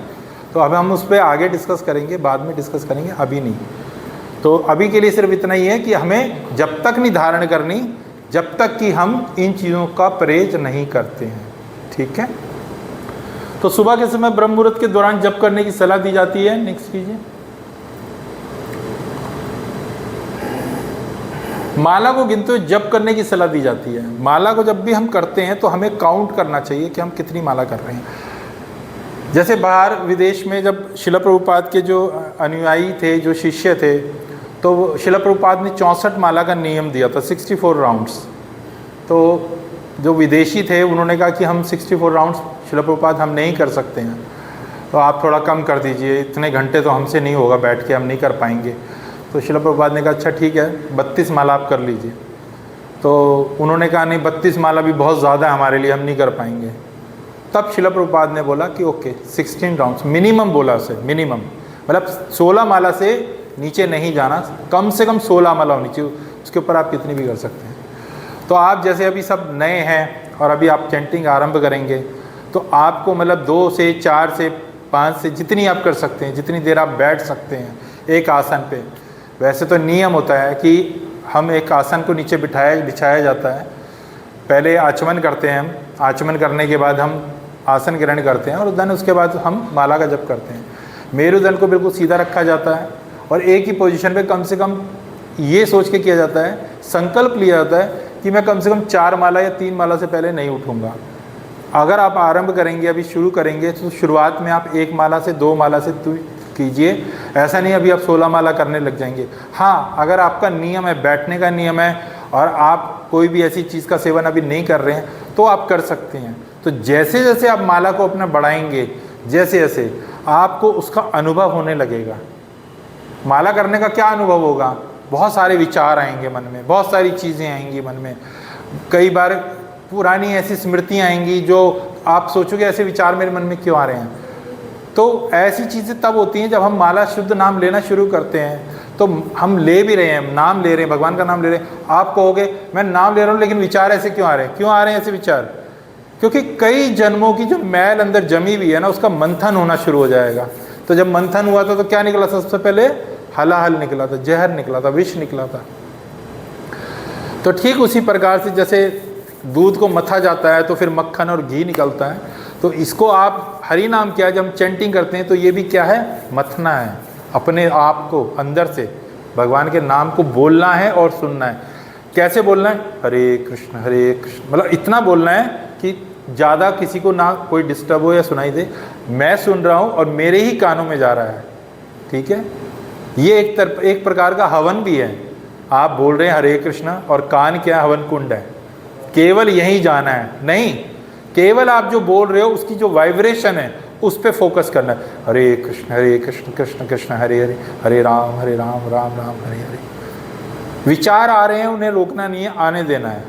[SPEAKER 1] तो अब हम उस पर आगे डिस्कस करेंगे, बाद में डिस्कस करेंगे, अभी नहीं। तो अभी के लिए सिर्फ इतना ही है कि हमें जब तक नहीं धारण करनी जब तक कि हम इन चीज़ों का परहेज नहीं करते हैं, ठीक है। तो सुबह के समय ब्रह्म मुहूर्त के दौरान जप करने की सलाह दी जाती है। नेक्स्ट कीजिए। माला को गिनते हुए जप करने की सलाह दी जाती है। माला को जब भी हम करते हैं तो हमें काउंट करना चाहिए कि हम कितनी माला कर रहे हैं। जैसे बाहर विदेश में जब शिला प्रभुपाद के जो अनुयायी थे, जो शिष्य थे, तो शिला प्रभुपाद ने 64 माला का नियम दिया था, 64 राउंड्स। तो जो विदेशी थे उन्होंने कहा कि हम 64 राउंड्स शिला प्रभुपाद हम नहीं कर सकते हैं, तो आप थोड़ा कम कर दीजिए, इतने घंटे तो हमसे नहीं होगा, बैठ के हम नहीं कर पाएंगे। तो शिला प्रभुपाद ने कहा अच्छा ठीक है 32 माला आप कर लीजिए। तो उन्होंने कहा नहीं 32 माला भी बहुत ज़्यादा है हमारे लिए, हम नहीं कर पाएंगे। तब शिला प्रभुपाद ने बोला कि ओके 16 राउंड्स मिनिमम बोला उसे, मिनिमम मतलब 16 माला से नीचे नहीं जाना, कम से कम 16 माला होनी चाहिए, उसके ऊपर आप कितनी भी कर सकते हैं। तो आप जैसे अभी सब नए हैं और अभी आप चैंटिंग आरंभ करेंगे तो आपको मतलब 2 से 4 से 5 से जितनी आप कर सकते हैं, जितनी देर आप बैठ सकते हैं एक आसन पे। वैसे तो नियम होता है कि हम एक आसन को नीचे बिछाया जाता है, पहले आचमन करते हैं हम, आचमन करने के बाद हम आसन ग्रहण करते हैं और देन उसके बाद हम माला का जप करते हैं। मेरुदंड को बिल्कुल सीधा रखा जाता है और एक ही पोजीशन पे कम से कम ये सोच के किया जाता है, संकल्प लिया जाता है कि मैं कम से कम 4 माला या 3 माला से पहले नहीं उठूँगा। अगर आप आरंभ करेंगे, अभी शुरू करेंगे, तो शुरुआत में आप 1 माला से 2 माला से कीजिए, ऐसा नहीं अभी आप 16 माला करने लग जाएंगे। हाँ, अगर आपका नियम है, बैठने का नियम है और आप कोई भी ऐसी चीज़ का सेवन अभी नहीं कर रहे हैं तो आप कर सकते हैं। तो जैसे जैसे आप माला को अपना बढ़ाएंगे, जैसे जैसे आपको उसका अनुभव होने लगेगा। माला करने का क्या अनुभव होगा? बहुत सारे विचार आएंगे मन में, बहुत सारी चीज़ें आएंगी मन में, कई बार पुरानी ऐसी स्मृतियाँ आएंगी जो आप सोचोगे ऐसे विचार मेरे मन में क्यों आ रहे हैं। तो ऐसी चीज़ें तब होती हैं जब हम माला शुद्ध नाम लेना शुरू करते हैं। तो हम ले भी रहे हैं, नाम ले रहे हैं, भगवान का नाम ले रहे हैं, आप कहोगे मैं नाम ले रहा हूँ लेकिन विचार ऐसे क्यों आ रहे हैं? क्यों आ रहे हैं ऐसे विचार? क्योंकि कई जन्मों की जो मैल अंदर जमी हुई है ना, उसका मंथन होना शुरू हो जाएगा। तो जब मंथन हुआ था तो क्या निकला? सबसे पहले हलाहल निकला था, जहर निकला था, विष निकला था। तो ठीक उसी प्रकार से जैसे दूध को मथा जाता है तो फिर मक्खन और घी निकलता है, तो इसको आप हरि नाम क्या है, जब हम चैंटिंग करते हैं तो ये भी क्या है? मथना है, अपने आप को अंदर से भगवान के नाम को बोलना है और सुनना है। कैसे बोलना है? हरे कृष्ण मतलब इतना बोलना है कि ज़्यादा किसी को ना कोई डिस्टर्ब हो या सुनाई दे, मैं सुन रहा हूँ और मेरे ही कानों में जा रहा है, ठीक है। ये एक प्रकार का हवन भी है। आप बोल रहे हैं हरे कृष्ण और कान क्या हवन कुंड है, केवल यहीं जाना है, नहीं, केवल आप जो बोल रहे हो उसकी जो वाइब्रेशन है उस पर फोकस करना है। हरे कृष्ण कृष्ण कृष्ण हरे हरे, हरे राम राम राम हरे हरे। विचार आ रहे हैं, उन्हें रोकना नहीं है, आने देना है।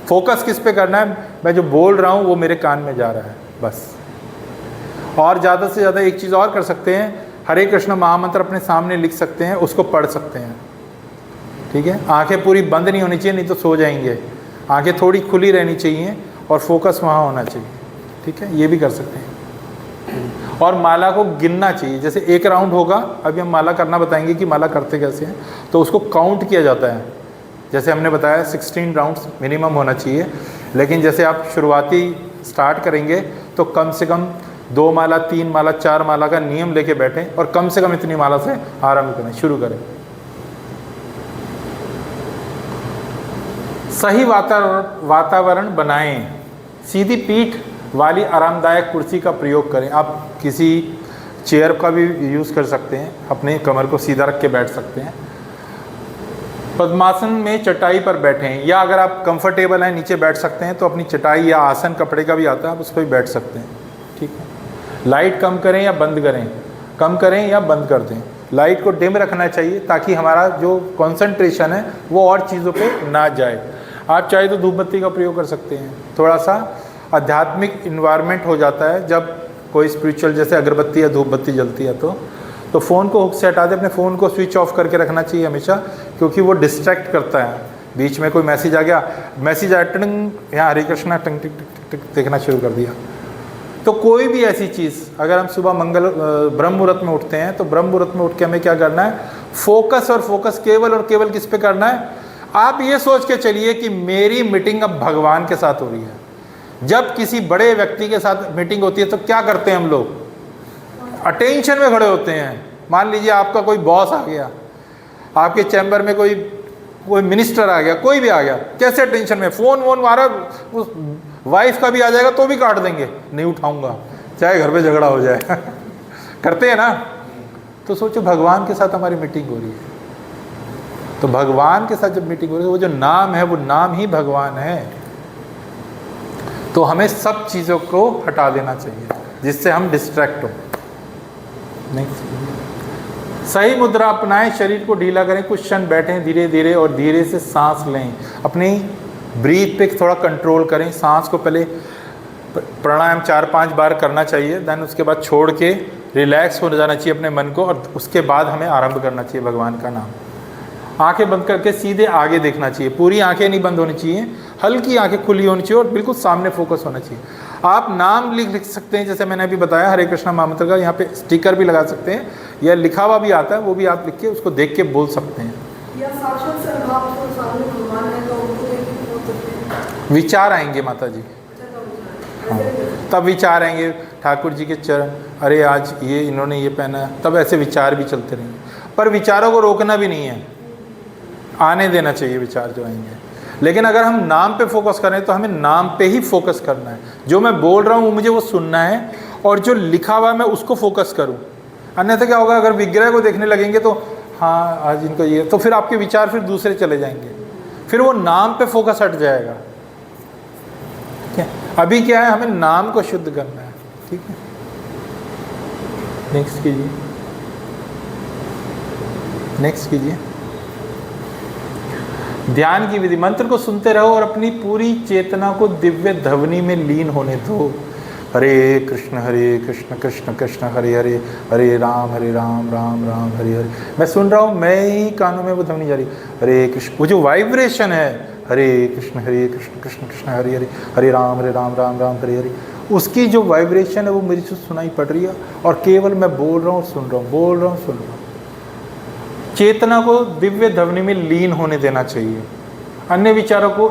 [SPEAKER 1] फोकस किस पे करना है? मैं जो बोल रहा हूँ वो मेरे कान में जा रहा है, बस। और ज़्यादा से ज़्यादा एक चीज़ और कर सकते हैं, हरे कृष्ण महामंत्र अपने सामने लिख सकते हैं, उसको पढ़ सकते हैं, ठीक है। आंखें पूरी बंद नहीं होनी चाहिए, नहीं तो सो जाएंगे। आंखें थोड़ी खुली रहनी चाहिए और फोकस वहाँ होना चाहिए, ठीक है। ये भी कर सकते हैं। और माला को गिनना चाहिए, जैसे 1 राउंड होगा, अभी हम माला करना बताएंगे कि माला करते कैसे हैं, तो उसको काउंट किया जाता है। जैसे हमने बताया 16 राउंड्स मिनिमम होना चाहिए, लेकिन जैसे आप शुरुआती स्टार्ट करेंगे तो कम से कम 2 माला 3 माला 4 माला का नियम लेके बैठें और कम से कम इतनी माला से आरंभ करें, शुरू करें। सही वातावरण बनाएं, सीधी पीठ वाली आरामदायक कुर्सी का प्रयोग करें। आप किसी चेयर का भी यूज़ कर सकते हैं, अपने कमर को सीधा रख के बैठ सकते हैं। पद्मासन में चटाई पर बैठें, या अगर आप कंफर्टेबल हैं नीचे बैठ सकते हैं तो अपनी चटाई या आसन कपड़े का भी आता है, आप उस पर भी बैठ सकते हैं, ठीक है। लाइट कम करें या बंद करें, कम करें या बंद कर दें। लाइट को डिम रखना चाहिए ताकि हमारा जो कंसंट्रेशन है वो और चीज़ों पे ना जाए। आप चाहे तो धूप बत्ती का प्रयोग कर सकते हैं, थोड़ा सा आध्यात्मिक इन्वायरमेंट हो जाता है जब कोई स्पिरिचुअल जैसे अगरबत्ती या धूप बत्ती जलती है। तो फ़ोन को हुक से हटा दे, अपने फ़ोन को स्विच ऑफ करके रखना चाहिए हमेशा, क्योंकि वो डिस्ट्रैक्ट करता है। बीच में कोई मैसेज आ गया, मैसेज आया टंग, यहाँ हरे कृष्णा टंग टिक टिक टिक देखना शुरू कर दिया। तो कोई भी ऐसी चीज़, अगर हम सुबह ब्रह्म मुहूर्त में उठते हैं तो ब्रह्म मुहूर्त में उठ के हमें क्या करना है, फोकस और फोकस केवल और केवल किस पे करना है। आप ये सोच के चलिए कि मेरी मीटिंग अब भगवान के साथ हो रही है। जब किसी बड़े व्यक्ति के साथ मीटिंग होती है तो क्या करते हैं हम लोग, अटेंशन में खड़े होते हैं। मान लीजिए आपका कोई बॉस आ गया, आपके चैम्बर में कोई मिनिस्टर आ गया, कोई भी आ गया, कैसे टेंशन में, फ़ोन वोन मारा, उस वाइफ का भी आ जाएगा तो भी काट देंगे, नहीं उठाऊंगा चाहे घर पे झगड़ा हो जाए करते हैं ना। तो सोचो भगवान के साथ हमारी मीटिंग हो रही है, तो भगवान के साथ जब मीटिंग हो रही है, वो जो नाम है वो नाम ही भगवान है। तो हमें सब चीज़ों को हटा देना चाहिए जिससे हम डिस्ट्रैक्ट हो। सही मुद्रा अपनाएं, शरीर को ढीला करें, कुछ क्षण बैठें धीरे धीरे और धीरे से सांस लें। अपनी ब्रीथ पे थोड़ा कंट्रोल करें। सांस को पहले प्राणायाम 4-5 बार करना चाहिए, देन उसके बाद छोड़ के रिलैक्स हो जाना चाहिए अपने मन को, और उसके बाद हमें आरंभ करना चाहिए भगवान का नाम। आंखें बंद करके सीधे आगे देखना चाहिए, पूरी आंखें नहीं बंद होनी चाहिए, हल्की आंखें खुली होनी चाहिए और बिल्कुल सामने फोकस होना चाहिए। आप नाम लिख सकते हैं, जैसे मैंने अभी बताया हरे कृष्णा महामंत्र का, यहाँ पे स्टिकर भी लगा सकते हैं या लिखा हुआ भी आता है, वो भी आप लिख के उसको देख के बोल सकते हैं।
[SPEAKER 4] या साक्षात सर्वभाव तो सामने भगवान है तो उनको देख के बोल सकते हैं।
[SPEAKER 1] विचार आएंगे माता जी, हाँ तब विचार आएंगे, ठाकुर जी के चरण, अरे आज ये इन्होंने ये पहना है, तब ऐसे विचार भी चलते रहेंगे। पर विचारों को रोकना भी नहीं है, आने देना चाहिए विचार जो आएंगे। लेकिन अगर हम नाम पे फोकस करें तो हमें नाम पे ही फोकस करना है। जो मैं बोल रहा हूँ मुझे वो सुनना है, और जो लिखा हुआ मैं उसको फोकस करूँ। अन्यथा क्या होगा, अगर विग्रह को देखने लगेंगे तो हाँ आज इनको ये, तो फिर आपके विचार फिर दूसरे चले जाएंगे, फिर वो नाम पे फोकस हट जाएगा। ठीक है, अभी क्या है, हमें नाम को शुद्ध करना है। ठीक है, नेक्स्ट कीजिए, नेक्स्ट कीजिए। ध्यान की विधि, मंत्र को सुनते रहो और अपनी पूरी चेतना को दिव्य ध्वनि में लीन होने दो। हरे कृष्ण कृष्ण कृष्ण हरे हरे, हरे राम राम राम हरे हरे। मैं सुन रहा हूँ, मैं ही कानों में वो ध्वनि जा रही, हरे कृष्ण, वो जो वाइब्रेशन है, हरे कृष्ण कृष्ण कृष्ण हरे हरे, हरे राम राम राम हरे हरे, उसकी जो वाइब्रेशन है वो मेरी से सुनाई पड़ रही है, और केवल मैं बोल रहा हूँ सुन रहा हूँ, बोल रहा हूँ सुन रहा हूँ। चेतना को दिव्य ध्वनि में लीन होने देना चाहिए। अन्य विचारों को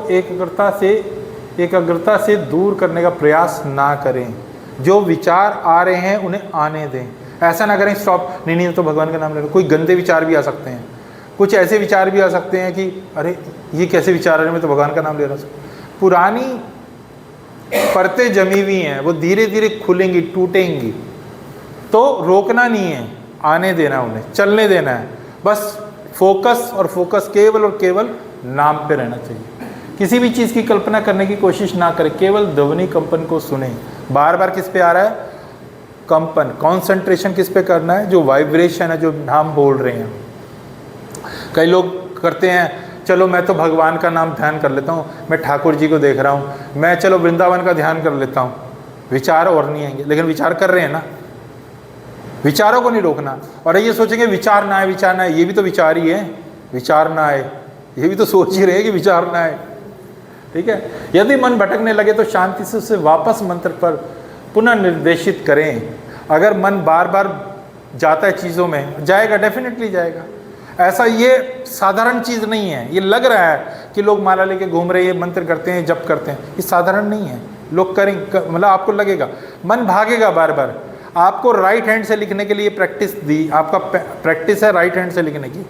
[SPEAKER 1] एकाग्रता से दूर करने का प्रयास ना करें। जो विचार आ रहे हैं उन्हें आने दें, ऐसा ना करें स्टॉप, नहीं तो भगवान का नाम ले लो। कोई गंदे विचार भी आ सकते हैं, कुछ ऐसे विचार भी आ सकते हैं कि अरे ये कैसे विचार आ रहे हैं, मैं तो भगवान का नाम ले रहा हूँ। पुरानी परतें जमी हुई हैं, वो धीरे धीरे खुलेंगी, टूटेंगी, तो रोकना नहीं है, आने देना, उन्हें चलने देना है। बस फोकस और फोकस केवल और केवल नाम पे रहना चाहिए। किसी भी चीज़ की कल्पना करने की कोशिश ना करें, केवल ध्वनि कंपन को सुने। बार बार किस पे आ रहा है, कंपन, कंसंट्रेशन किस पे करना है, जो वाइब्रेशन है, जो नाम बोल रहे हैं। कई लोग करते हैं, चलो मैं तो भगवान का नाम ध्यान कर लेता हूँ, मैं ठाकुर जी को देख रहा हूँ, मैं चलो वृंदावन का ध्यान कर लेता हूँ, विचार और नहीं आएंगे। लेकिन विचार कर रहे हैं ना, विचारों को नहीं रोकना। और ये सोचेंगे विचार ना आए, विचार ना आए, ये भी तो विचार ही है, विचार ना आए, ये भी तो सोच ही रहे कि विचार ना आए। ठीक है, यदि मन भटकने लगे तो शांति से उसे वापस मंत्र पर पुनः निर्देशित करें। अगर मन बार बार जाता है चीज़ों में, जाएगा, डेफिनेटली जाएगा। ऐसा ये साधारण चीज़ नहीं है। ये लग रहा है कि लोग माला लेके घूम रहे हैं, मंत्र करते हैं, जप करते हैं, ये साधारण नहीं है। लोग करेंगे, मतलब आपको लगेगा मन भागेगा बार बार। आपको राइट हैंड से लिखने के लिए प्रैक्टिस दी, आपका प्रैक्टिस है राइट हैंड से लिखने की,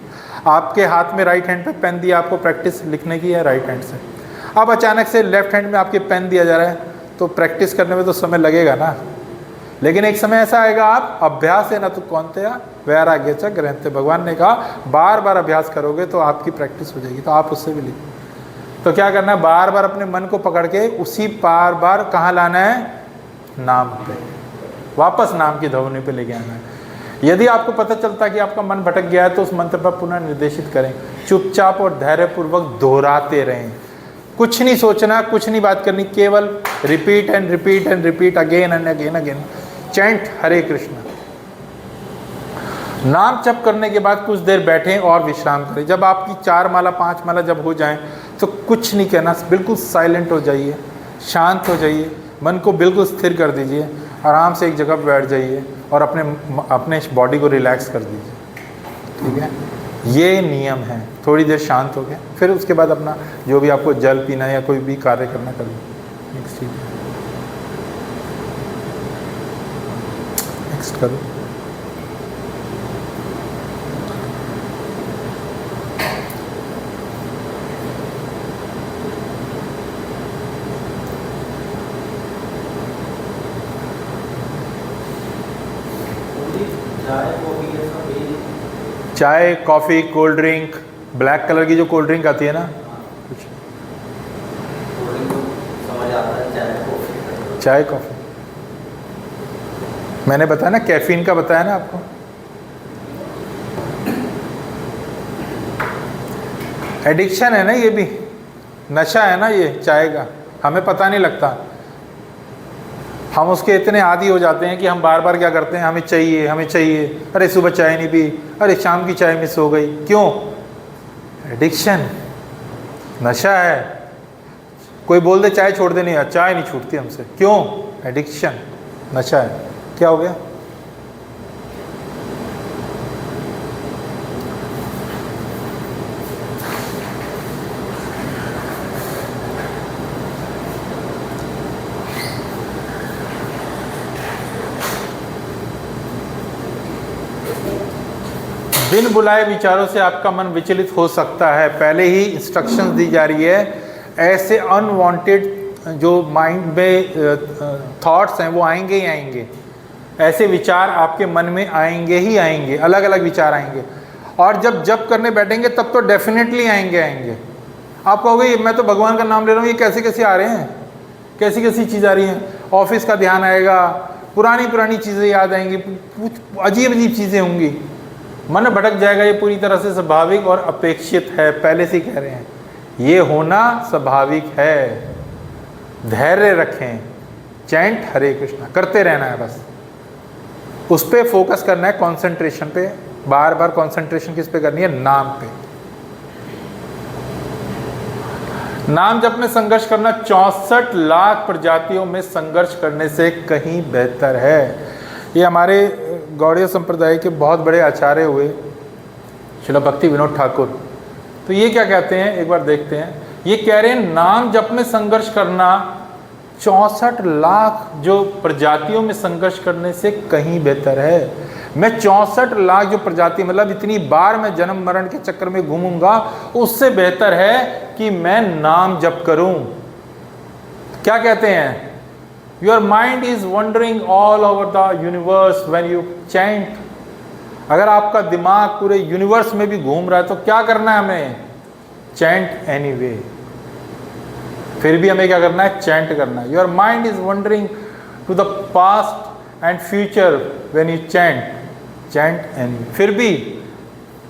[SPEAKER 1] आपके हाथ में राइट हैंड पे पेन दिया, आपको प्रैक्टिस लिखने की है राइट हैंड से। अब अचानक से लेफ्ट हैंड में आपके पेन दिया जा रहा है, तो प्रैक्टिस करने में तो समय लगेगा ना। लेकिन एक समय ऐसा आएगा, आप अभ्यास है ना तो कौनतया वैराग्य च ग्रंथ, भगवान ने कहा बार बार अभ्यास करोगे तो आपकी प्रैक्टिस हो जाएगी। तो आप उससे भी लिखो। तो क्या करना है, बार बार अपने मन को पकड़ के उसी बार बार कहाँ लाना है, नाम पे, वापस नाम की ध्वनि पे लेके आना है। यदि आपको पता चलता है कि आपका मन भटक गया है तो उस मंत्र पर पुनः निर्देशित करें। चुपचाप और धैर्यपूर्वक दोहराते रहें, कुछ नहीं सोचना, कुछ नहीं बात करनी, केवल repeat and repeat and repeat, again and again again, chant Hare Krishna. नाम जप करने के बाद कुछ देर बैठें और विश्राम करें। जब आपकी 4 माला 5 माला जब हो जाएं तो कुछ नहीं कहना, बिल्कुल साइलेंट हो जाइए, शांत हो जाइए, मन को बिल्कुल स्थिर कर दीजिए, आराम से एक जगह पर बैठ जाइए और अपने बॉडी को रिलैक्स कर दीजिए। ठीक है, ये नियम है। थोड़ी देर शांत हो गए, फिर उसके बाद अपना जो भी आपको जल पीना या कोई भी कार्य करना कर लो। नेक्स्ट करो। चाय, coffee, cold drink, black colour की जो कोल्ड ड्रिंक आती है ना, कुछ
[SPEAKER 3] समझ आता है
[SPEAKER 1] चाय कॉफ़ी। मैंने बताया ना, कैफीन का बताया ना आपको। एडिक्शन है ना, ये भी नशा है ना ये चाय का, हमें पता नहीं लगता। हम उसके इतने आदी हो जाते हैं कि हम बार बार क्या करते हैं, हमें चाहिए हमें चाहिए, अरे सुबह चाय नहीं पी, अरे शाम की चाय मिस हो गई। क्यों? एडिक्शन, नशा है। कोई बोल दे चाय छोड़ दे, नहीं यार चाय नहीं छूटती हमसे। क्यों? एडिक्शन, नशा है। क्या हो गया? बिन बुलाए विचारों से आपका मन विचलित हो सकता है। पहले ही इंस्ट्रक्शंस दी जा रही है। ऐसे अनवांटेड जो माइंड में थॉट्स हैं वो आएंगे ही आएंगे। ऐसे विचार आपके मन में आएंगे ही आएंगे, अलग अलग विचार आएंगे। और जब जप करने बैठेंगे तब तो डेफिनेटली आएंगे। आप कहोगे मैं तो भगवान का नाम ले रहा हूँ, ये कैसे कैसे आ रहे हैं, कैसी कैसी चीज़ आ रही हैं। ऑफिस का ध्यान आएगा, पुरानी चीज़ें याद आएंगी, अजीब अजीब चीज़ें होंगी, मन भटक जाएगा। ये पूरी तरह से स्वाभाविक और अपेक्षित है, पहले से कह रहे हैं, ये होना स्वाभाविक है। धैर्य रखें, चैंट हरे कृष्णा करते रहना है, बस उस पर फोकस करना है, कंसंट्रेशन पे। बार बार कंसंट्रेशन किस पे करनी है? नाम पे। नाम जप में संघर्ष करना 64 लाख प्रजातियों में संघर्ष करने से कहीं बेहतर है। ये हमारे गौड़ीय संप्रदाय के बहुत बड़े आचार्य हुए श्रील भक्ति विनोद ठाकुर, तो ये क्या कहते हैं, एक बार देखते हैं। ये कह रहे हैं नाम जप में संघर्ष करना 64 लाख जो प्रजातियों में संघर्ष करने से कहीं बेहतर है। मैं 64 लाख जो प्रजाति, मतलब इतनी बार मैं जन्म मरण के चक्कर में घूमूंगा, उससे बेहतर है कि मैं नाम जप करूं। क्या कहते हैं? Your mind is wandering all over the universe when you chant. अगर आपका दिमाग पूरे यूनिवर्स में भी घूम रहा है तो क्या करना है हमें? Chant anyway. फिर भी हमें क्या करना है? चैंट करना है। Your mind is wandering to the past and future when you chant anyway. फिर भी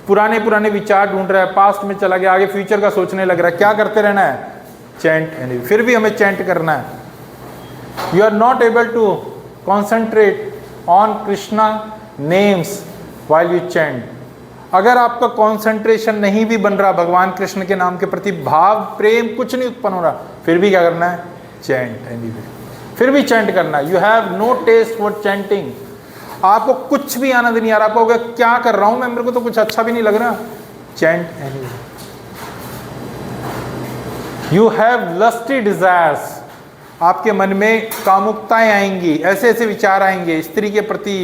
[SPEAKER 1] पुराने विचार ढूंढ रहा है, पास्ट में चला गया, आगे फ्यूचर का सोचने लग रहा है। क्या करते रहना है? Chant anyway. फिर भी हमें चैंट करना है। You are not able to concentrate on Krishna names while you chant. अगर आपका कंसंट्रेशन नहीं भी बन रहा भगवान कृष्ण के नाम के प्रति, भाव प्रेम कुछ नहीं उत्पन्न हो रहा, फिर भी क्या करना है? Chant anyway. फिर भी चैंट करना है। You have no taste for chanting. आपको कुछ भी आनंद नहीं आ रहा, आपको होगा क्या कर रहा हूं मैं, मेरे को तो कुछ अच्छा भी नहीं लग रहा। Chant anyway. You have lusty desires. आपके मन में कामुकताएं आएंगी, ऐसे ऐसे विचार आएंगे, स्त्री के प्रति,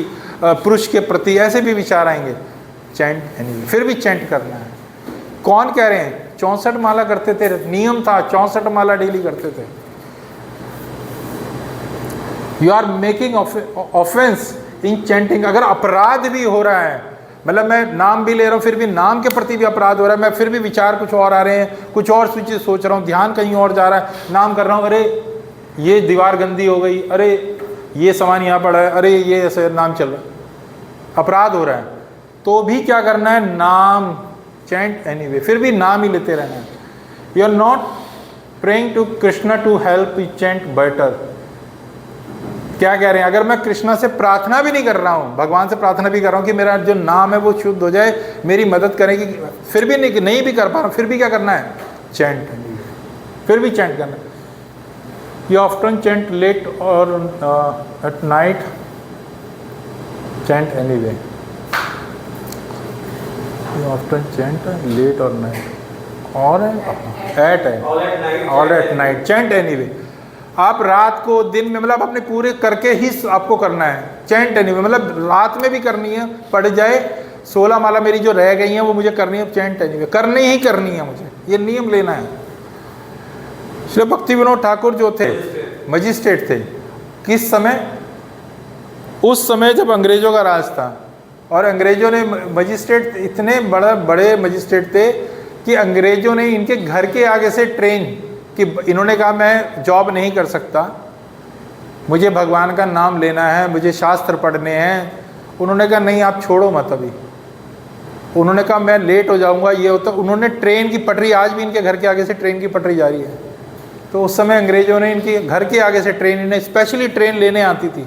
[SPEAKER 1] पुरुष के प्रति, ऐसे भी विचार आएंगे। Chant anyway. फिर भी चैंट करना है। कौन कह रहे हैं? 64 माला करते थे, नियम था 64 माला डेली करते थे। You are making offence in chanting. अगर अपराध भी हो रहा है, मतलब मैं नाम भी ले रहा हूँ फिर भी नाम के प्रति भी अपराध हो रहा है, मैं फिर भी विचार कुछ और आ रहे हैं, कुछ और चीज़ सोच रहा हूँ, ध्यान कहीं और जा रहा है, नाम कर रहा हूँ, अरे ये दीवार गंदी हो गई, अरे ये सामान यहाँ पड़ा है, अरे ये ऐसे नाम चल रहा है, अपराध हो रहा है, तो भी क्या करना है? नाम, चैंट एनीवे। फिर भी नाम ही लेते रहना है। You are not praying to Krishna to help you chant better. क्या कह रहे हैं, अगर मैं कृष्णा से प्रार्थना भी नहीं कर रहा हूँ, भगवान से प्रार्थना भी कर रहा हूँ कि मेरा जो नाम है वो शुद्ध हो जाए, मेरी मदद करेगी, फिर भी नहीं भी कर पा रहा हूँ, फिर भी क्या करना है, चैंट, फिर भी चैंट करना है। You often chant late or at night? Chant anyway. You often chant late or night? और है at है और at night. Chant anyway. आप रात को दिन में मतलब अपने पूरे करके ही आपको करना है। चैंट anyway मतलब रात में भी करनी है, पढ़ जाए 16 माला मेरी जो रह गई हैं वो मुझे करनी है, चैंट anyway करनी ही करनी है मुझे, ये नियम लेना है। श्री भक्ति विनोद ठाकुर जो थे मजिस्ट्रेट थे, किस समय, उस समय जब अंग्रेज़ों का राज था, और अंग्रेज़ों ने मजिस्ट्रेट इतने बड़े मजिस्ट्रेट थे कि अंग्रेज़ों ने इनके घर के आगे से ट्रेन कि इन्होंने कहा मैं जॉब नहीं कर सकता, मुझे भगवान का नाम लेना है, मुझे शास्त्र पढ़ने हैं। उन्होंने कहा नहीं आप छोड़ो मत अभी, उन्होंने कहा मैं लेट हो जाऊंगा, ये होता। उन्होंने ट्रेन की पटरी, आज भी इनके घर के आगे से ट्रेन की पटरी जा रही है। तो उस समय अंग्रेज़ों ने इनके घर के आगे से ट्रेन, इन्हें स्पेशली ट्रेन लेने आती थी,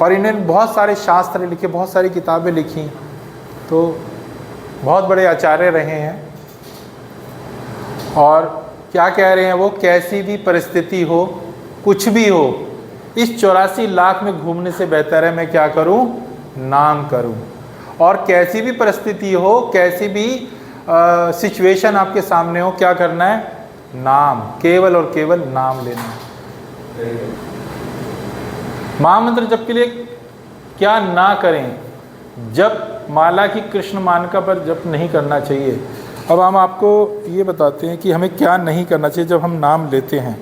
[SPEAKER 1] और इन्हें बहुत सारे शास्त्र लिखे, बहुत सारी किताबें लिखी, तो बहुत बड़े आचार्य रहे हैं। और क्या कह रहे हैं वो, कैसी भी परिस्थिति हो, कुछ भी हो, इस 84 लाख में घूमने से बेहतर है मैं क्या करूं, नाम करूं। और कैसी भी परिस्थिति हो, कैसी भी सिचुएशन आपके सामने हो, क्या करना है, नाम, केवल और केवल नाम लेना है। महामंत्र जप के लिए क्या ना करें, जब माला की कृष्ण मानका पर जप नहीं करना चाहिए। अब हम आपको ये बताते हैं कि हमें क्या नहीं करना चाहिए जब हम नाम लेते हैं।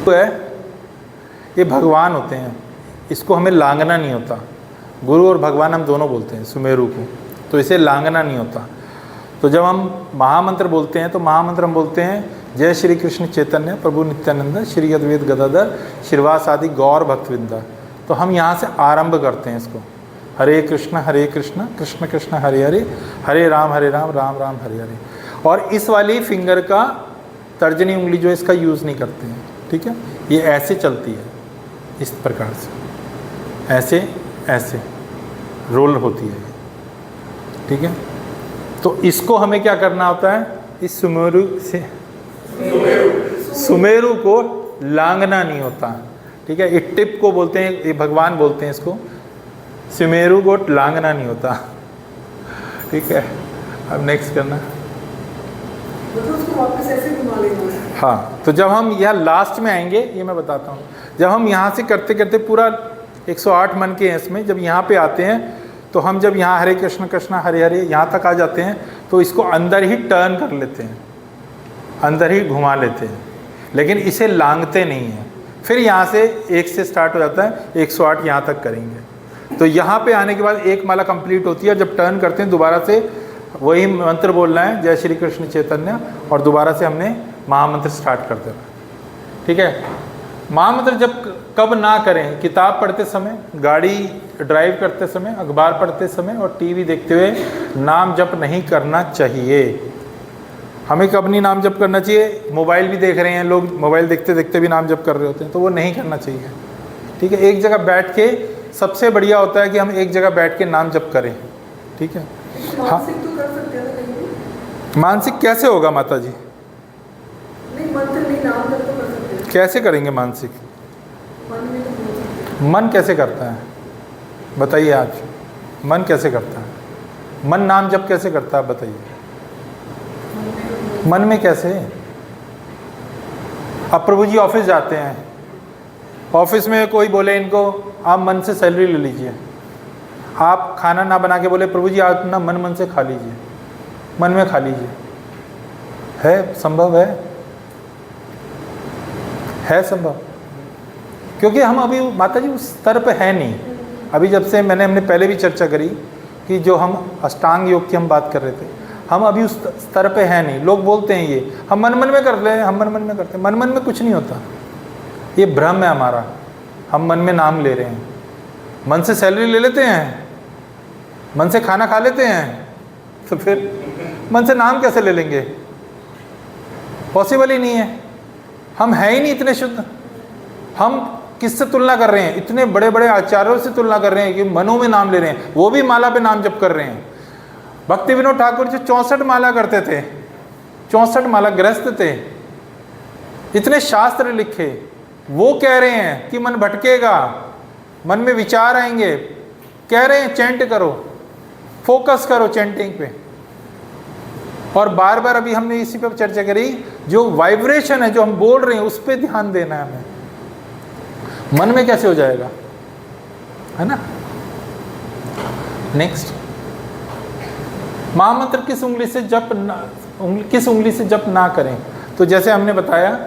[SPEAKER 1] तो है ये भगवान होते हैं, इसको हमें लांघना नहीं होता। गुरु और भगवान हम दोनों बोलते हैं सुमेरु को, तो इसे लांघना नहीं होता। तो जब हम महामंत्र बोलते हैं तो महामंत्र हम बोलते हैं जय श्री कृष्ण चैतन्य प्रभु नित्यानंद श्री अद्वैत गदाधर श्रीवास आदि गौर भक्तवृंदा। तो हम यहाँ से आरंभ करते हैं इसको, हरे कृष्ण कृष्ण कृष्ण हरे हरे, हरे राम राम राम हरे हरे। और इस वाली फिंगर का तर्जनी उंगली जो है इसका यूज़ नहीं करते हैं, ठीक है। ये ऐसे चलती है, इस प्रकार से, ऐसे ऐसे रोल होती है, ठीक है। तो इसको हमें क्या करना होता है, इस सुमेरु से सुमेरु को लांघना नहीं होता, ठीक है। ये टिप को बोलते हैं, ये भगवान बोलते हैं इसको, सुमेरु को लांघना नहीं होता, ठीक है। अब नेक्स्ट करना,
[SPEAKER 4] मतलब उसको वापस ऐसे घुमा लेना है।
[SPEAKER 1] हाँ, तो जब हम यहाँ लास्ट में आएंगे, ये मैं बताता हूँ, जब हम यहाँ से करते करते पूरा 108 मन के हैं इसमें, जब यहाँ पे आते हैं तो हम जब यहाँ हरे कृष्ण कृष्ण हरे हरे यहाँ तक आ जाते हैं तो इसको अंदर ही टर्न कर लेते हैं, अंदर ही घुमा लेते हैं, लेकिन इसे लांघते नहीं हैं। फिर यहाँ से 1 से स्टार्ट हो जाता है, 108 यहाँ तक करेंगे। तो यहाँ पे आने के बाद एक माला कंप्लीट होती है, जब टर्न करते हैं दोबारा से वही मंत्र बोलना है जय श्री कृष्ण चैतन्य, और दोबारा से हमने महामंत्र स्टार्ट कर देना, ठीक है। महामंत्र जब कब ना करें, किताब पढ़ते समय, गाड़ी ड्राइव करते समय, अखबार पढ़ते समय और टीवी देखते हुए नाम जप नहीं करना चाहिए। हमें कब नहीं नाम जप करना चाहिए, मोबाइल भी देख रहे हैं लोग, मोबाइल देखते देखते भी नाम जप कर रहे होते हैं, तो वो नहीं करना चाहिए, ठीक है। एक जगह बैठ के, सबसे बढ़िया होता है कि हम एक जगह बैठ के नाम जप करें, ठीक है। हाँ,
[SPEAKER 4] मानसिक तो कर सकते हैं ना कहीं?
[SPEAKER 1] मानसिक कैसे होगा माता जी,
[SPEAKER 4] नहीं मंत्र नहीं, नाम जप तो कर सकते हैं।
[SPEAKER 1] कैसे करेंगे मानसिक,
[SPEAKER 4] मन में तो बोल सकते हैं।
[SPEAKER 1] मन कैसे करता है बताइए, आज मन कैसे करता है, मन नाम जप कैसे करता है बताइए, मन में कैसे। अब प्रभु जी ऑफिस जाते हैं, ऑफिस में कोई बोले इनको आप मन से सैलरी ले लीजिए, आप खाना ना बना के बोले प्रभु जी आप ना मन से खा लीजिए, मन में खा लीजिए, है संभव है संभव? क्योंकि हम अभी माता जी उस स्तर पे है नहीं। अभी जब से हमने पहले भी चर्चा करी कि जो हम अष्टांग योग की हम बात कर रहे थे, हम अभी उस स्तर पे है नहीं। लोग बोलते हैं ये हम मन में कर रहे हैं, हम मन में करते हैं, मन में कुछ नहीं होता, ये भ्रम है हमारा। हम मन में नाम ले रहे हैं, मन से सैलरी ले लेते हैं, मन से खाना खा लेते हैं, तो फिर मन से नाम कैसे ले लेंगे? पॉसिबल ही नहीं है, हम हैं ही नहीं इतने शुद्ध। हम किससे तुलना कर रहे हैं? इतने बड़े बड़े आचार्यों से तुलना कर रहे हैं कि मनों में नाम ले रहे हैं, वो भी माला पे नाम जप कर रहे हैं। भक्ति विनोद ठाकुर जो 64 माला करते थे, 64 माला ग्रस्त थे, इतने शास्त्र लिखे, वो कह रहे हैं कि मन भटकेगा, मन में विचार आएंगे, कह रहे हैं चैंट करो, फोकस करो चैंटिंग पे। और बार बार अभी हमने इसी पे चर्चा करी, जो वाइब्रेशन है जो हम बोल रहे हैं उस पर ध्यान देना है हमें। मन में कैसे हो जाएगा, है ना। नेक्स्ट, महामंत्र किस उंगली से जप ना करें? तो जैसे हमने बताया,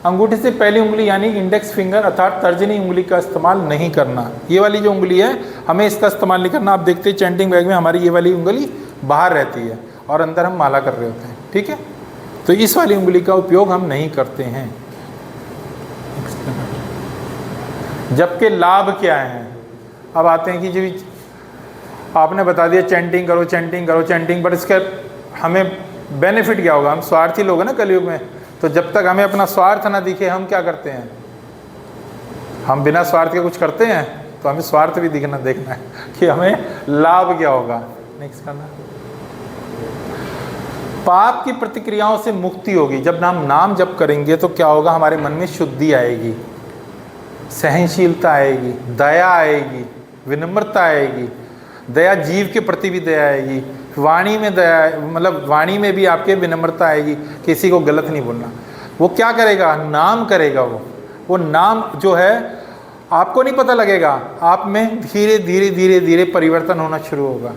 [SPEAKER 1] अंगूठे से पहली उंगली यानी इंडेक्स फिंगर अर्थात तर्जनी उंगली का इस्तेमाल नहीं करना। ये वाली जो उंगली है हमें इसका इस्तेमाल नहीं करना। आप देखते हैं चैंटिंग बैग में हमारी ये वाली उंगली बाहर रहती है और अंदर हम माला कर रहे होते हैं, ठीक है। तो इस वाली उंगली का उपयोग हम नहीं करते हैं। जप के लाभ क्या हैं? अब आते हैं कि जो आपने बता दिया चैंटिंग करो चैंटिंग करो चैंटिंग, बट इसका हमें बेनिफिट क्या होगा? हम स्वार्थी लोग हैं ना कलयुग में, तो जब तक हमें अपना स्वार्थ ना दिखे हम क्या करते हैं? हम बिना स्वार्थ के कुछ करते हैं, तो हमें स्वार्थ भी देखना है कि हमें लाभ क्या होगा। नेक्स्ट करना, पाप की प्रतिक्रियाओं से मुक्ति होगी। जब हम नाम जप करेंगे तो क्या होगा? हमारे मन में शुद्धि आएगी, सहनशीलता आएगी, दया आएगी, विनम्रता आएगी। दया जीव के प्रति भी दया आएगी, वाणी में दया, मतलब वाणी में भी आपके विनम्रता आएगी, किसी को गलत नहीं बोलना। वो क्या करेगा? नाम करेगा। वो नाम जो है आपको नहीं पता लगेगा, आप में धीरे धीरे धीरे धीरे परिवर्तन होना शुरू होगा।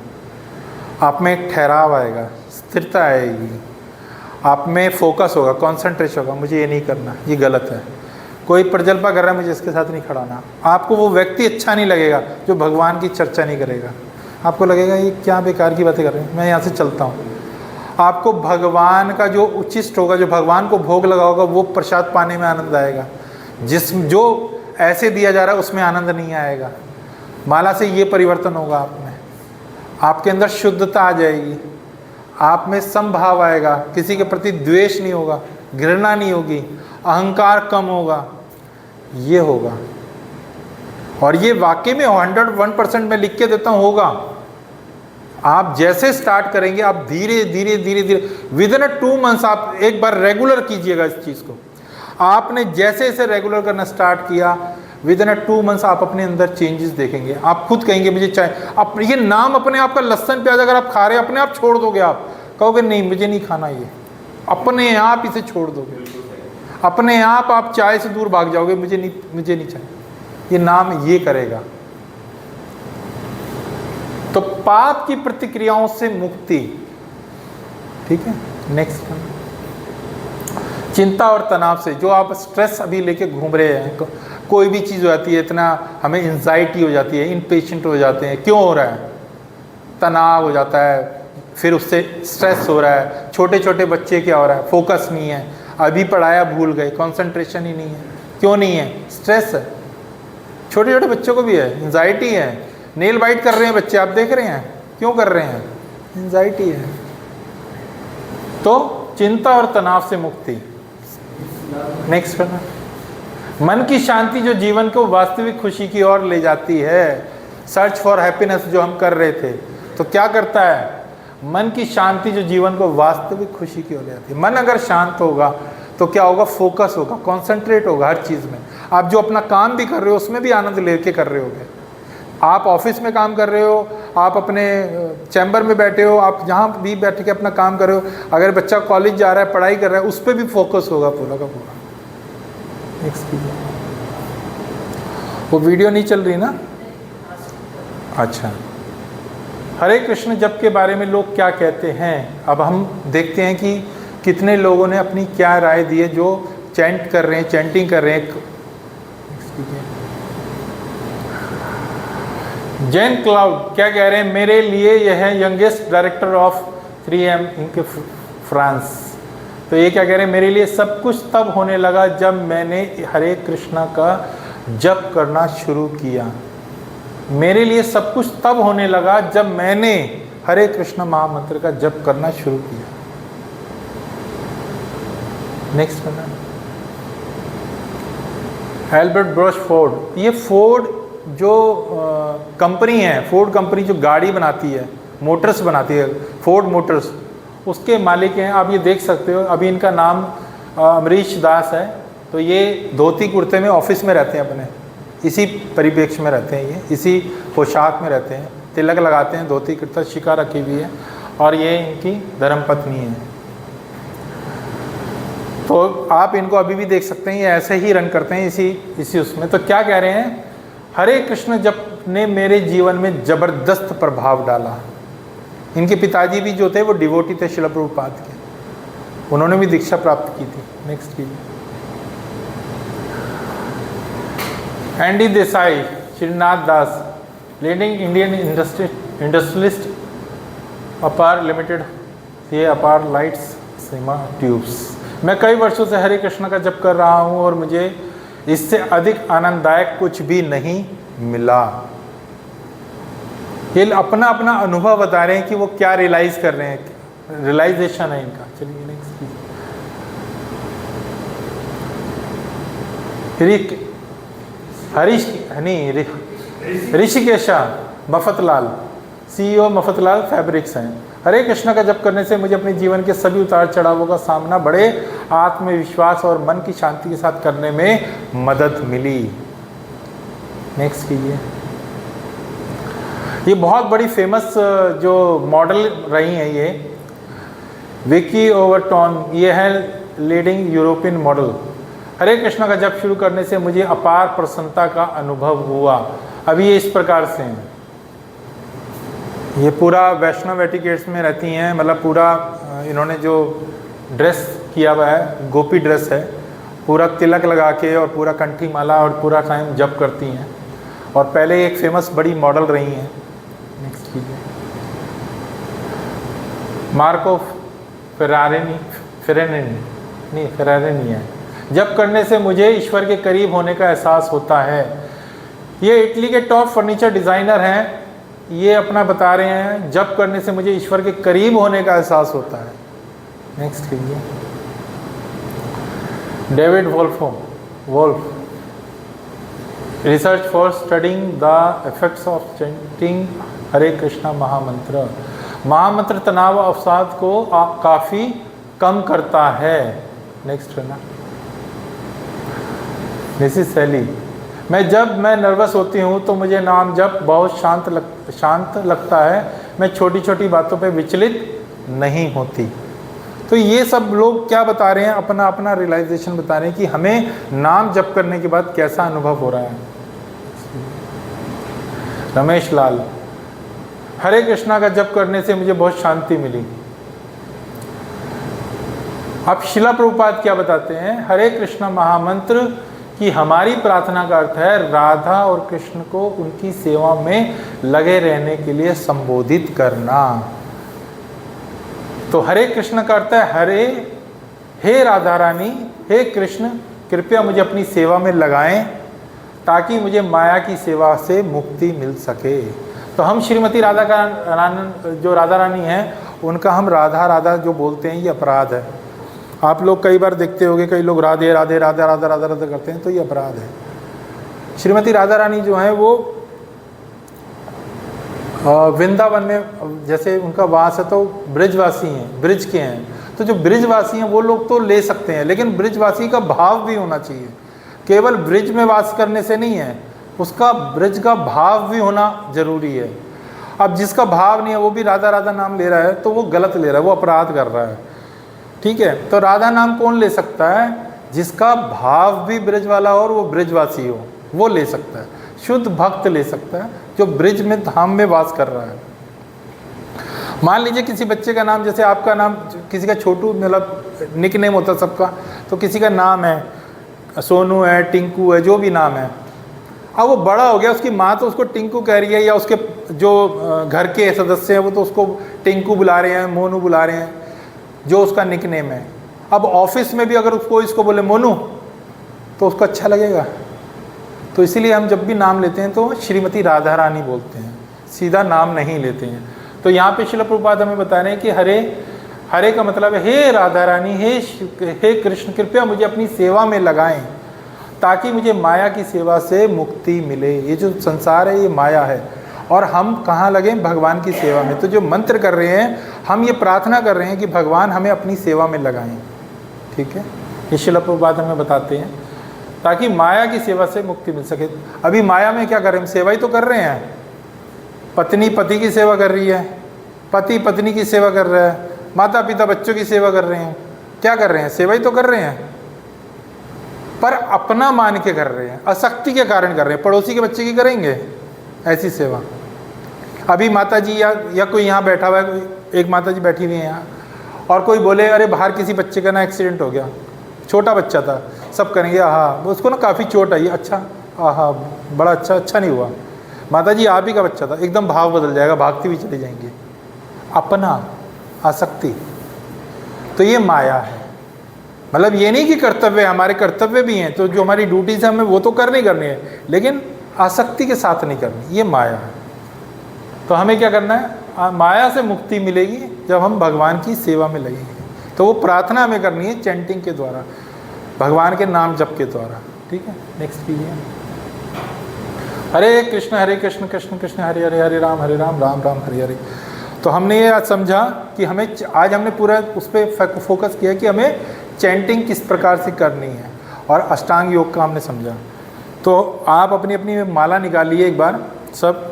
[SPEAKER 1] आप में एक ठहराव आएगा, स्थिरता आएगी, आप में फोकस होगा, कॉन्सेंट्रेशन होगा। मुझे ये नहीं करना, ये गलत है। कोई प्रजल्पा कर रहा है, मुझे इसके साथ नहीं खड़ाना। आपको वो व्यक्ति अच्छा नहीं लगेगा जो भगवान की चर्चा नहीं करेगा। आपको लगेगा ये क्या बेकार की बातें कर रहे हैं, मैं यहाँ से चलता हूँ। आपको भगवान का जो उचिष्ट होगा, जो भगवान को भोग लगा होगा, वो प्रसाद पाने में आनंद आएगा। जो ऐसे दिया जा रहा है उसमें आनंद नहीं आएगा। माला से ये परिवर्तन होगा आप में, आपके अंदर शुद्धता आ जाएगी, आप में समभाव आएगा, किसी के प्रति द्वेष नहीं होगा, घृणा नहीं होगी, अहंकार कम होगा, ये होगा। और ये वाकई में 101% मैं लिख के देता हूँ होगा। आप जैसे स्टार्ट करेंगे, आप धीरे धीरे धीरे धीरे विदिन 2 मंथ्स आप एक बार रेगुलर कीजिएगा इस चीज़ को। आपने जैसे इसे रेगुलर करना स्टार्ट किया, विदिन 2 मंथ्स आप अपने अंदर चेंजेस देखेंगे। आप खुद कहेंगे मुझे चाहिए। अब ये नाम अपने आप का लहसुन प्याज अगर आप खा रहे हैं, अपने आप छोड़ दोगे। आप कहोगे नहीं मुझे नहीं खाना, ये अपने आप इसे छोड़ दोगे। अपने आप चाय से दूर भाग जाओगे, मुझे नहीं चाहिए। ये नाम ये करेगा। तो पाप की प्रतिक्रियाओं से मुक्ति, ठीक है। नेक्स्ट, चिंता और तनाव से, जो आप स्ट्रेस अभी लेके घूम रहे हैं, कोई भी चीज़ हो जाती है, इतना हमें एंजाइटी हो जाती है, इम्पेशेंट हो जाते हैं। क्यों हो रहा है? तनाव हो जाता है, फिर उससे स्ट्रेस हो रहा है। छोटे छोटे बच्चे क्या हो रहा है? फोकस नहीं है, अभी पढ़ाया भूल गए, कंसंट्रेशन ही नहीं है। क्यों नहीं है? स्ट्रेस है। छोटे छोटे बच्चों को भी है, एंजाइटी है। नेल बाइट कर रहे हैं बच्चे, आप देख रहे हैं, क्यों कर रहे हैं? एंजाइटी है। तो चिंता और तनाव से मुक्ति। नेक्स्ट करना, मन की शांति जो जीवन को वास्तविक खुशी की ओर ले जाती है। सर्च फॉर हैप्पीनेस जो हम कर रहे थे, तो क्या करता है? मन की शांति जो जीवन को वास्तविक खुशी की ओर ले जाती है। मन अगर शांत होगा तो क्या होगा? फोकस होगा, कॉन्सेंट्रेट होगा हर चीज़ में। आप जो अपना काम भी कर रहे हो उसमें भी आनंद लेके कर रहे होगे। आप ऑफिस में काम कर रहे हो, आप अपने चैम्बर में बैठे हो, आप जहाँ भी बैठ के अपना काम कर रहे हो, अगर बच्चा कॉलेज जा रहा है, पढ़ाई कर रहा है, उस पर भी फोकस होगा पूरा का पूरा। वो वीडियो नहीं चल रही ना? अच्छा, हरे कृष्ण जप के बारे में लोग क्या कहते हैं? अब हम देखते हैं कि कितने लोगों ने अपनी क्या राय दी है जो चैंट कर रहे हैं, चैंटिंग कर रहे हैं। जैन क्लाउड क्या कह रहे हैं? मेरे लिए यह है यंगेस्ट डायरेक्टर ऑफ 3M इनके फ्रांस। तो ये क्या कह रहे हैं? मेरे लिए सब कुछ तब होने लगा जब मैंने हरे कृष्णा का जप करना शुरू किया। मेरे लिए सब कुछ तब होने लगा जब मैंने हरे कृष्ण महामंत्र का जप करना शुरू किया। नेक्स्ट बना एल्बर्ट ब्रश फोर्ड। ये फोर्ड जो कंपनी है, फोर्ड कंपनी जो गाड़ी बनाती है, मोटर्स बनाती है, फोर्ड मोटर्स, उसके मालिक हैं। आप ये देख सकते हो, अभी इनका नाम अमरीश दास है। तो ये धोती कुर्ते में ऑफिस में रहते हैं, अपने इसी परिप्रेक्ष्य में रहते हैं, ये इसी पोशाक में रहते हैं, तिलक लगाते हैं, धोती कुर्ता, शिखा रखी हुई है, और ये इनकी धर्मपत्नी है। तो आप इनको अभी भी देख सकते हैं, ये ऐसे ही रन करते हैं इसी उसमें। तो क्या कह रहे हैं, हरे कृष्ण जप ने मेरे जीवन में ज़बरदस्त प्रभाव डाला। इनके पिताजी भी जो थे वो डिवोटी थे श्रील प्रभुपाद के, उन्होंने भी दीक्षा प्राप्त की थी। नेक्स्ट कीजिए। एनडी देसाई, श्रीनाथ दास, लीडिंग इंडियन इंडस्ट्रियलिस्ट, अपार लिमिटेड, ये अपार लाइट्स सीमा ट्यूब्स। मैं कई वर्षों से हरे कृष्ण का जप कर रहा हूँ और मुझे इससे अधिक आनंददायक कुछ भी नहीं मिला। ये अपना अपना अनुभव बता रहे हैं कि वो क्या रियलाइज कर रहे हैं, रियलाइजेशन है इनका। चलिए next. Hrishikesha Mafatlal, CEO Mafatlal fabrics हैं। हरे कृष्ण का जप करने से मुझे अपने जीवन के सभी उतार चढ़ावों का सामना बड़े आत्मविश्वास और मन की शांति के साथ करने में मदद मिली। नेक्स्ट कीजिए। ये बहुत बड़ी फेमस जो मॉडल रही हैं, ये विकी ओवरटॉन, ये है लीडिंग यूरोपियन मॉडल। हरे कृष्ण का जप शुरू करने से मुझे अपार प्रसन्नता का अनुभव हुआ। अभी ये इस प्रकार से हैं, ये पूरा वैष्णव एटिकेट्स में रहती हैं, मतलब पूरा इन्होंने जो ड्रेस किया हुआ है, गोपी ड्रेस है, पूरा तिलक लगा के और पूरा कंठी माला और पूरा टाइम जप करती हैं, और पहले एक फेमस बड़ी मॉडल रही हैं। नेक्स्ट कीजिए। मार्को फेरारिनी है। जप करने से मुझे ईश्वर के करीब होने का एहसास होता है। ये इटली के टॉप फर्नीचर डिज़ाइनर हैं। ये अपना बता रहे हैं, जप करने से मुझे ईश्वर के करीब होने का एहसास होता है। नेक्स्ट कीजिए। David Wolf, research for studying the effects of chanting Hare Krishna महामंत्र। महामंत्र तनाव अवसाद को काफ़ी कम करता है। नेक्स्ट है ना, मिसिस सैली, जब मैं नर्वस होती हूँ तो मुझे नाम जप बहुत शांत लगता है। मैं छोटी छोटी बातों पे विचलित नहीं होती। तो ये सब लोग क्या बता रहे हैं, अपना अपना रियलाइजेशन बता रहे हैं कि हमें नाम जप करने के बाद कैसा अनुभव हो रहा है। रमेश लाल, हरे कृष्णा का जप करने से मुझे बहुत शांति मिली। अब शिला प्रभुपाद क्या बताते हैं, हरे कृष्णा महामंत्र कि हमारी प्रार्थना का अर्थ है राधा और कृष्ण को उनकी सेवा में लगे रहने के लिए संबोधित करना। तो हरे कृष्ण का अर्थ है हे राधा रानी, हे कृष्ण, कृपया मुझे अपनी सेवा में लगाएं ताकि मुझे माया की सेवा से मुक्ति मिल सके। तो हम श्रीमती जो राधा रानी हैं, उनका हम राधा राधा जो बोलते हैं, ये अपराध है। आप लोग कई बार देखते होंगे, कई लोग राधे राधे राधा राधा राधा राधा करते हैं, तो ये अपराध है। श्रीमती राधा रानी जो है वो वृंदावन में जैसे उनका वास है, तो ब्रिजवासी हैं, ब्रिज के हैं। तो जो ब्रिजवासी हैं वो लोग तो ले सकते हैं, लेकिन ब्रिजवासी का भाव भी होना चाहिए। केवल ब्रिज में वास करने से नहीं है, उसका ब्रिज का भाव भी होना जरूरी है। अब जिसका भाव नहीं है वो भी राधा राधा नाम ले रहा है, तो वो गलत ले रहा है, वो अपराध कर रहा है। ठीक है, तो राधा नाम कौन ले सकता है, जिसका भाव भी ब्रिज वाला हो और वो ब्रिजवासी हो, वो ले सकता है। शुद्ध भक्त ले सकता है जो ब्रिज में धाम में वास कर रहा है। मान लीजिए किसी बच्चे का नाम, जैसे आपका नाम, किसी का छोटू, मतलब निक नेम होता सबका, तो किसी का नाम है सोनू है, टिंकू है, जो भी नाम है। अब वो बड़ा हो गया, उसकी माँ तो उसको टिंकू कह रही है, या उसके जो घर के सदस्य हैं वो तो उसको टिंकू बुला रहे हैं, मोनू बुला रहे हैं, जो उसका निक नेम है। अब ऑफिस में भी अगर उसको इसको बोले मोनू, तो उसको अच्छा लगेगा। तो इसीलिए हम जब भी नाम लेते हैं तो श्रीमती राधा रानी बोलते हैं, सीधा नाम नहीं लेते हैं। तो यहाँ पे श्रील प्रभुपाद हमें बता रहे हैं कि हरे का मतलब है हे राधा रानी, हे कृष्ण, कृपया मुझे अपनी सेवा में लगाएं ताकि मुझे माया की सेवा से मुक्ति मिले। ये जो संसार है ये माया है और हम कहाँ लगें? भगवान की सेवा में। तो जो मंत्र कर रहे हैं हम ये प्रार्थना कर रहे हैं कि भगवान हमें अपनी सेवा में लगाएं। ठीक है, ये श्रील प्रभुपाद हमें बताते हैं ताकि माया की सेवा से मुक्ति मिल सके। अभी माया में क्या कर रहे हैं? हम सेवा ही तो कर रहे हैं। पत्नी पति की सेवा कर रही है, पति पत्नी की सेवा कर रहा है, माता पिता बच्चों की सेवा कर रहे हैं। क्या कर रहे हैं? सेवा ही तो कर रहे हैं, पर अपना मान के कर रहे हैं, आसक्ति के कारण कर रहे हैं। पड़ोसी के बच्चे की करेंगे ऐसी सेवा? अभी माता जी या कोई यहाँ बैठा हुआ है, एक माता जी बैठी हुई है यहाँ, और कोई बोले अरे बाहर किसी बच्चे का ना एक्सीडेंट हो गया, छोटा बच्चा था, सब करेंगे हाँ उसको ना काफ़ी चोट आई, अच्छा हाँ बड़ा अच्छा नहीं हुआ। माता जी आप ही का बच्चा था, एकदम भाव बदल जाएगा, भागती भी चली जाएंगी। अपना, आसक्ति, तो ये माया है। मतलब ये नहीं कि कर्तव्य, हमारे कर्तव्य भी हैं, तो जो हमारी ड्यूटीज है हमें वो तो करनी है, लेकिन आसक्ति के साथ नहीं करनी, ये माया है। तो हमें क्या करना है? माया से मुक्ति मिलेगी जब हम भगवान की सेवा में लगेंगे। तो वो प्रार्थना हमें करनी है चैंटिंग के द्वारा, भगवान के नाम जप के द्वारा। ठीक है, नेक्स्ट कीजिए। हरे कृष्ण कृष्ण कृष्ण हरे हरे, हरे राम राम राम हरे हरे। तो हमने ये आज समझा कि हमें आज हमने पूरा उस पर फोकस किया कि हमें चैंटिंग किस प्रकार से करनी है, और अष्टांग योग का हमने समझा। तो आप अपनी अपनी माला निकालिए एक बार सब।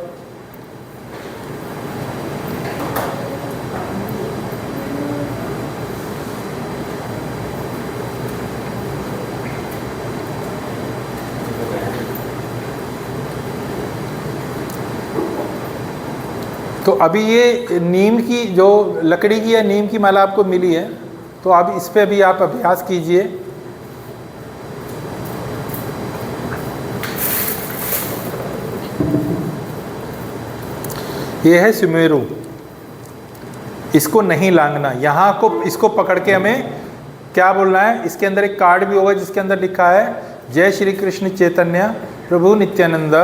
[SPEAKER 1] तो अभी ये नीम की जो लकड़ी की या नीम की माला आपको मिली है, तो अब इस पे भी आप अभ्यास कीजिए। ये है सुमेरु, इसको नहीं लांघना। यहाँ को इसको पकड़ के हमें क्या बोलना है? इसके अंदर एक कार्ड भी होगा जिसके अंदर लिखा है जय श्री कृष्ण चैतन्य प्रभु नित्यानंद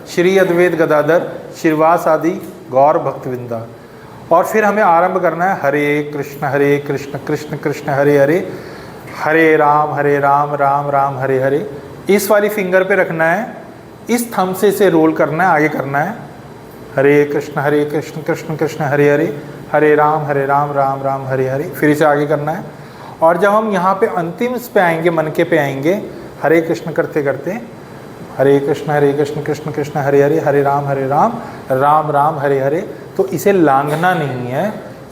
[SPEAKER 1] श्री अद्वैत गदाधर श्रीवास आदि गौर भक्तविंदा। और फिर हमें आरंभ करना है हरे कृष्ण कृष्ण कृष्ण हरे हरे, हरे राम राम राम हरे हरे। इस वाली फिंगर पे रखना है, इस थंब से इसे रोल करना है, आगे करना है। हरे कृष्ण कृष्ण कृष्ण हरे हरे, हरे राम राम राम हरे हरे। फिर इसे आगे करना है। और जब हम यहाँ पे अंतिम पे आएंगे, मन के पे आएंगे, हरे कृष्ण करते करते हरे कृष्ण कृष्ण कृष्ण हरे हरे, हरे राम राम राम हरे हरे। तो इसे लांघना नहीं है,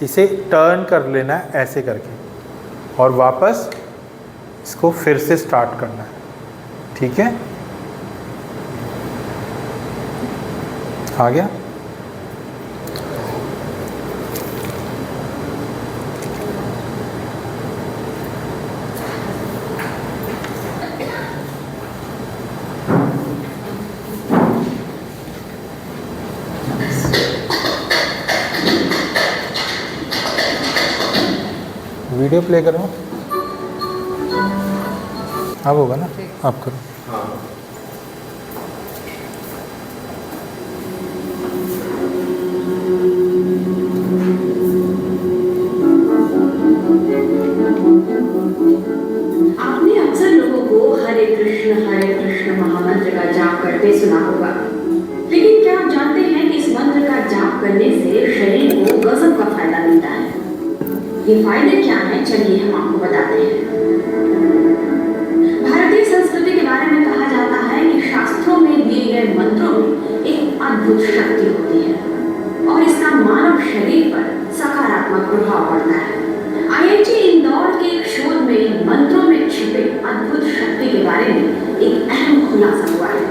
[SPEAKER 1] इसे टर्न कर लेना है ऐसे करके, और वापस इसको फिर से स्टार्ट करना है। ठीक है, आ गया? वीडियो प्ले करो, अब होगा ना? आप करो।
[SPEAKER 5] आपने अक्सर लोगों को हरे कृष्ण महामंत्र का जाप करते सुना होगा, लेकिन क्या आप जानते हैं कि इस मंत्र का जाप करने से शरीर को गजब का फायदा मिलता है? ये फायदे क्या हैं? चलिए हम आपको बताते हैं। भारतीय संस्कृति के बारे में कहा जाता है कि शास्त्रों में दिए गए मंत्रों में एक अद्भुत शक्ति होती है और इसका मानव शरीर पर सकारात्मक प्रभाव पड़ता है। IIT इंदौर के एक शोध में मंत्रों में छिपे अद्भुत शक्ति के बारे में एक अहम खुलासा हुआ है।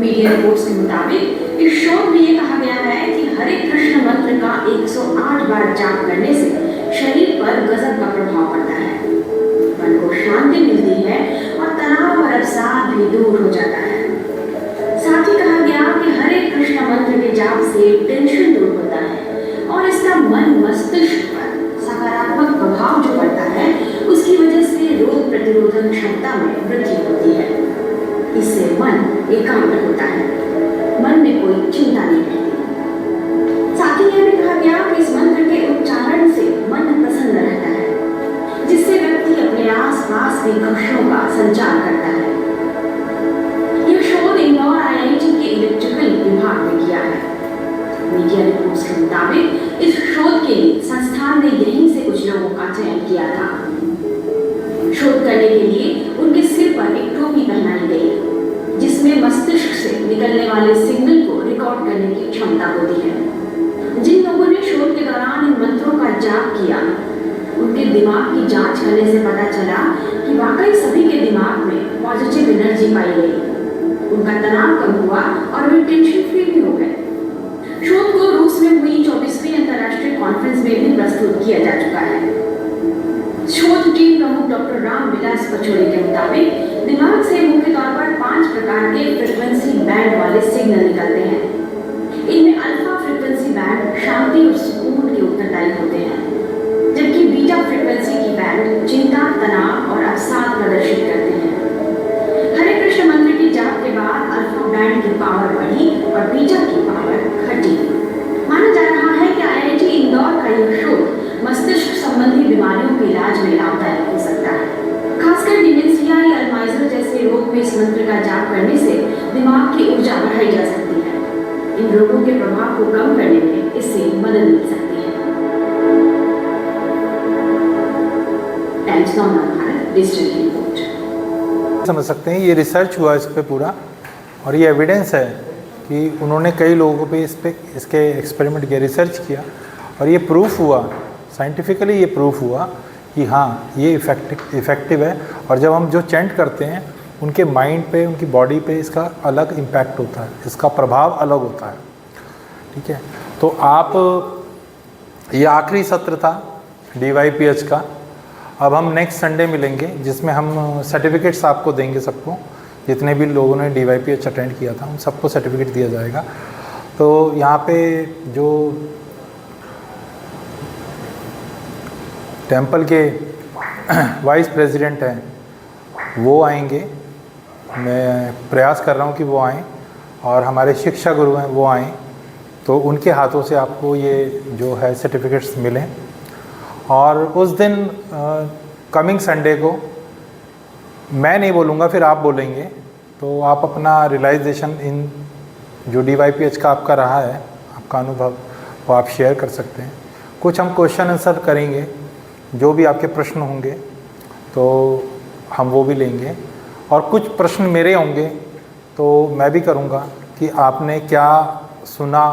[SPEAKER 5] मीडिया रिपोर्ट्स के मुताबिक इस शोध में ये कहा गया है कि हरे कृष्ण मंत्र का 108 बार जाप करने से शरीर पर गजब का प्रभाव पड़ता है, मन को शांति मिलती है और तनाव और अवसाद भी दूर हो जाता है। साथ ही कहा गया कि हरे कृष्ण मंत्र के जाप से टेंशन दूर होता है और इसका मन मस्तिष्क पर सकारात्मक प्रभाव जो पड़ता है उसकी वजह से रोग प्रतिरोधक क्षमता में वृद्धि होती है। इससे मन एकाग्र होता है, मन में कोई चिंता नहीं रहती। निकलने वाले सिग्नल को रिकॉर्ड करने की क्षमता होती है। जिन लोगों ने शोध के दौरान इन मंत्रों का जाप किया, उनके दिमाग की जांच करने से पता चला कि वाकई सभी के दिमाग में पॉजिटिव एनर्जी पाई गई। उनका तनाव कम हुआ और वे टेंशन फ्री भी हो गए। शोध को रूस में हुई 24वीं अंतर्राष्ट्रीय कॉन्फ्रेंस में भी प्रस्तुत किया जा चुका है। शोध टीम प्रमुख डॉक्टर राम विलास पचौरी के मुताबिक दिमाग से मुख्य तौर पर 5 प्रकार के फ्रीक्वेंसी बैंड वाले सिग्नल निकलते हैं। इनमें अल्फा फ्रीक्वेंसी बैंड शांति और सुकून के उत्तरदायी होते हैं, जबकि बीटा फ्रीक्वेंसी की बैंड चिंता, तनाव और अवसाद प्रदर्शित करते हैं। हरे कृष्ण मंत्र की जाप के बाद अल्फा बैंड की पावर बढ़ी और बीटा की पावर घटी। माना जा रहा है कि IIT इंदौर का यह शोध मस्तिष्क संबंधी बीमारियों के इलाज में लाभदायक हो सकता है। खासकर डिमेंशिया या अल्जाइमर जैसे रोग में इस मंत्र का जाप करने से दिमाग की ऊर्जा बढ़ाई जा सकती है। इन रोगों के प्रभाव को कम करने में इससे मदद मिल सकती है। Times now Bharat digital report.
[SPEAKER 1] समझ सकते हैं ये रिसर्च हुआ इस पे पूरा, और ये एविडेंस है कि उन्होंने कई लोगों पे इस पे इसके एक्सपेरिमेंट किया, रिसर्च किया, और ये प्रूफ हुआ, साइंटिफिकली ये प्रूफ हुआ कि हाँ ये इफ़ेक्टिव है। और जब हम जो चैंट करते हैं उनके माइंड पे, उनकी बॉडी पे इसका अलग इम्पैक्ट होता है, इसका प्रभाव अलग होता है। ठीक है, तो आप, ये आखिरी सत्र था DYPH का। अब हम नेक्स्ट संडे मिलेंगे जिसमें हम सर्टिफिकेट्स आपको देंगे सबको, जितने भी लोगों ने DYPH अटेंड किया था उन सबको सर्टिफिकेट दिया जाएगा। तो यहाँ पे जो टेंपल के वाइस प्रेसिडेंट हैं वो आएंगे, मैं प्रयास कर रहा हूँ कि वो आएँ, और हमारे शिक्षा गुरु हैं वो आएँ, तो उनके हाथों से आपको ये जो है सर्टिफिकेट्स मिलें। और उस दिन कमिंग संडे को मैं नहीं बोलूँगा, फिर आप बोलेंगे, तो आप अपना रियलाइजेशन इन जो DYPH का आपका रहा है, आपका अनुभव, वो आप शेयर कर सकते हैं। कुछ हम क्वेश्चन आंसर करेंगे, जो भी आपके प्रश्न होंगे तो हम वो भी लेंगे, और कुछ प्रश्न मेरे होंगे तो मैं भी करूँगा कि आपने क्या सुना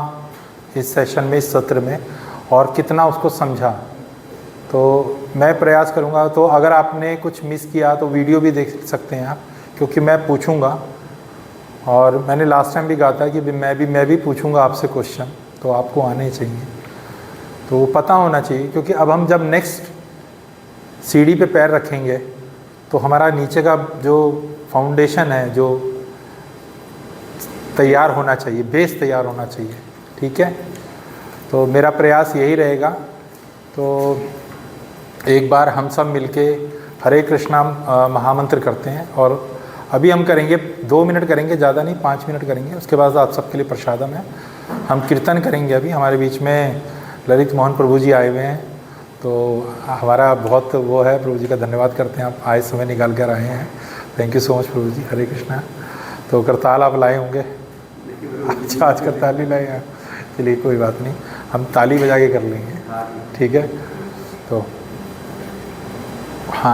[SPEAKER 1] इस सेशन में, इस सत्र में, और कितना उसको समझा। तो मैं प्रयास करूँगा, तो अगर आपने कुछ मिस किया तो वीडियो भी देख सकते हैं आप, क्योंकि मैं पूछूँगा, और मैंने लास्ट टाइम भी कहा था कि मैं भी पूछूँगा आपसे क्वेश्चन, तो आपको आने चाहिए, तो वो पता होना चाहिए। क्योंकि अब हम जब नेक्स्ट सीढ़ी पे पैर रखेंगे तो हमारा नीचे का जो फाउंडेशन है, जो तैयार होना चाहिए, बेस तैयार होना चाहिए। ठीक है, तो मेरा प्रयास यही रहेगा। तो एक बार हम सब मिलके हरे कृष्णा महामंत्र करते हैं, और अभी हम करेंगे 2 मिनट करेंगे, ज़्यादा नहीं, 5 मिनट करेंगे। उसके बाद आप सबके लिए प्रसादम है, हम कीर्तन करेंगे। अभी हमारे बीच में ललित मोहन प्रभु जी आए हुए हैं, तो हमारा बहुत वो है, प्रभु जी का धन्यवाद करते हैं, आप आए समय निकाल कर आए हैं। थैंक यू सो मच प्रभु जी। हरे कृष्णा। तो करताल आप लाए होंगे? अच्छा, आज करताल नहीं लाए हैं, चलिए कोई बात नहीं, हम ताली बजा के कर लेंगे। ठीक है, तो हाँ।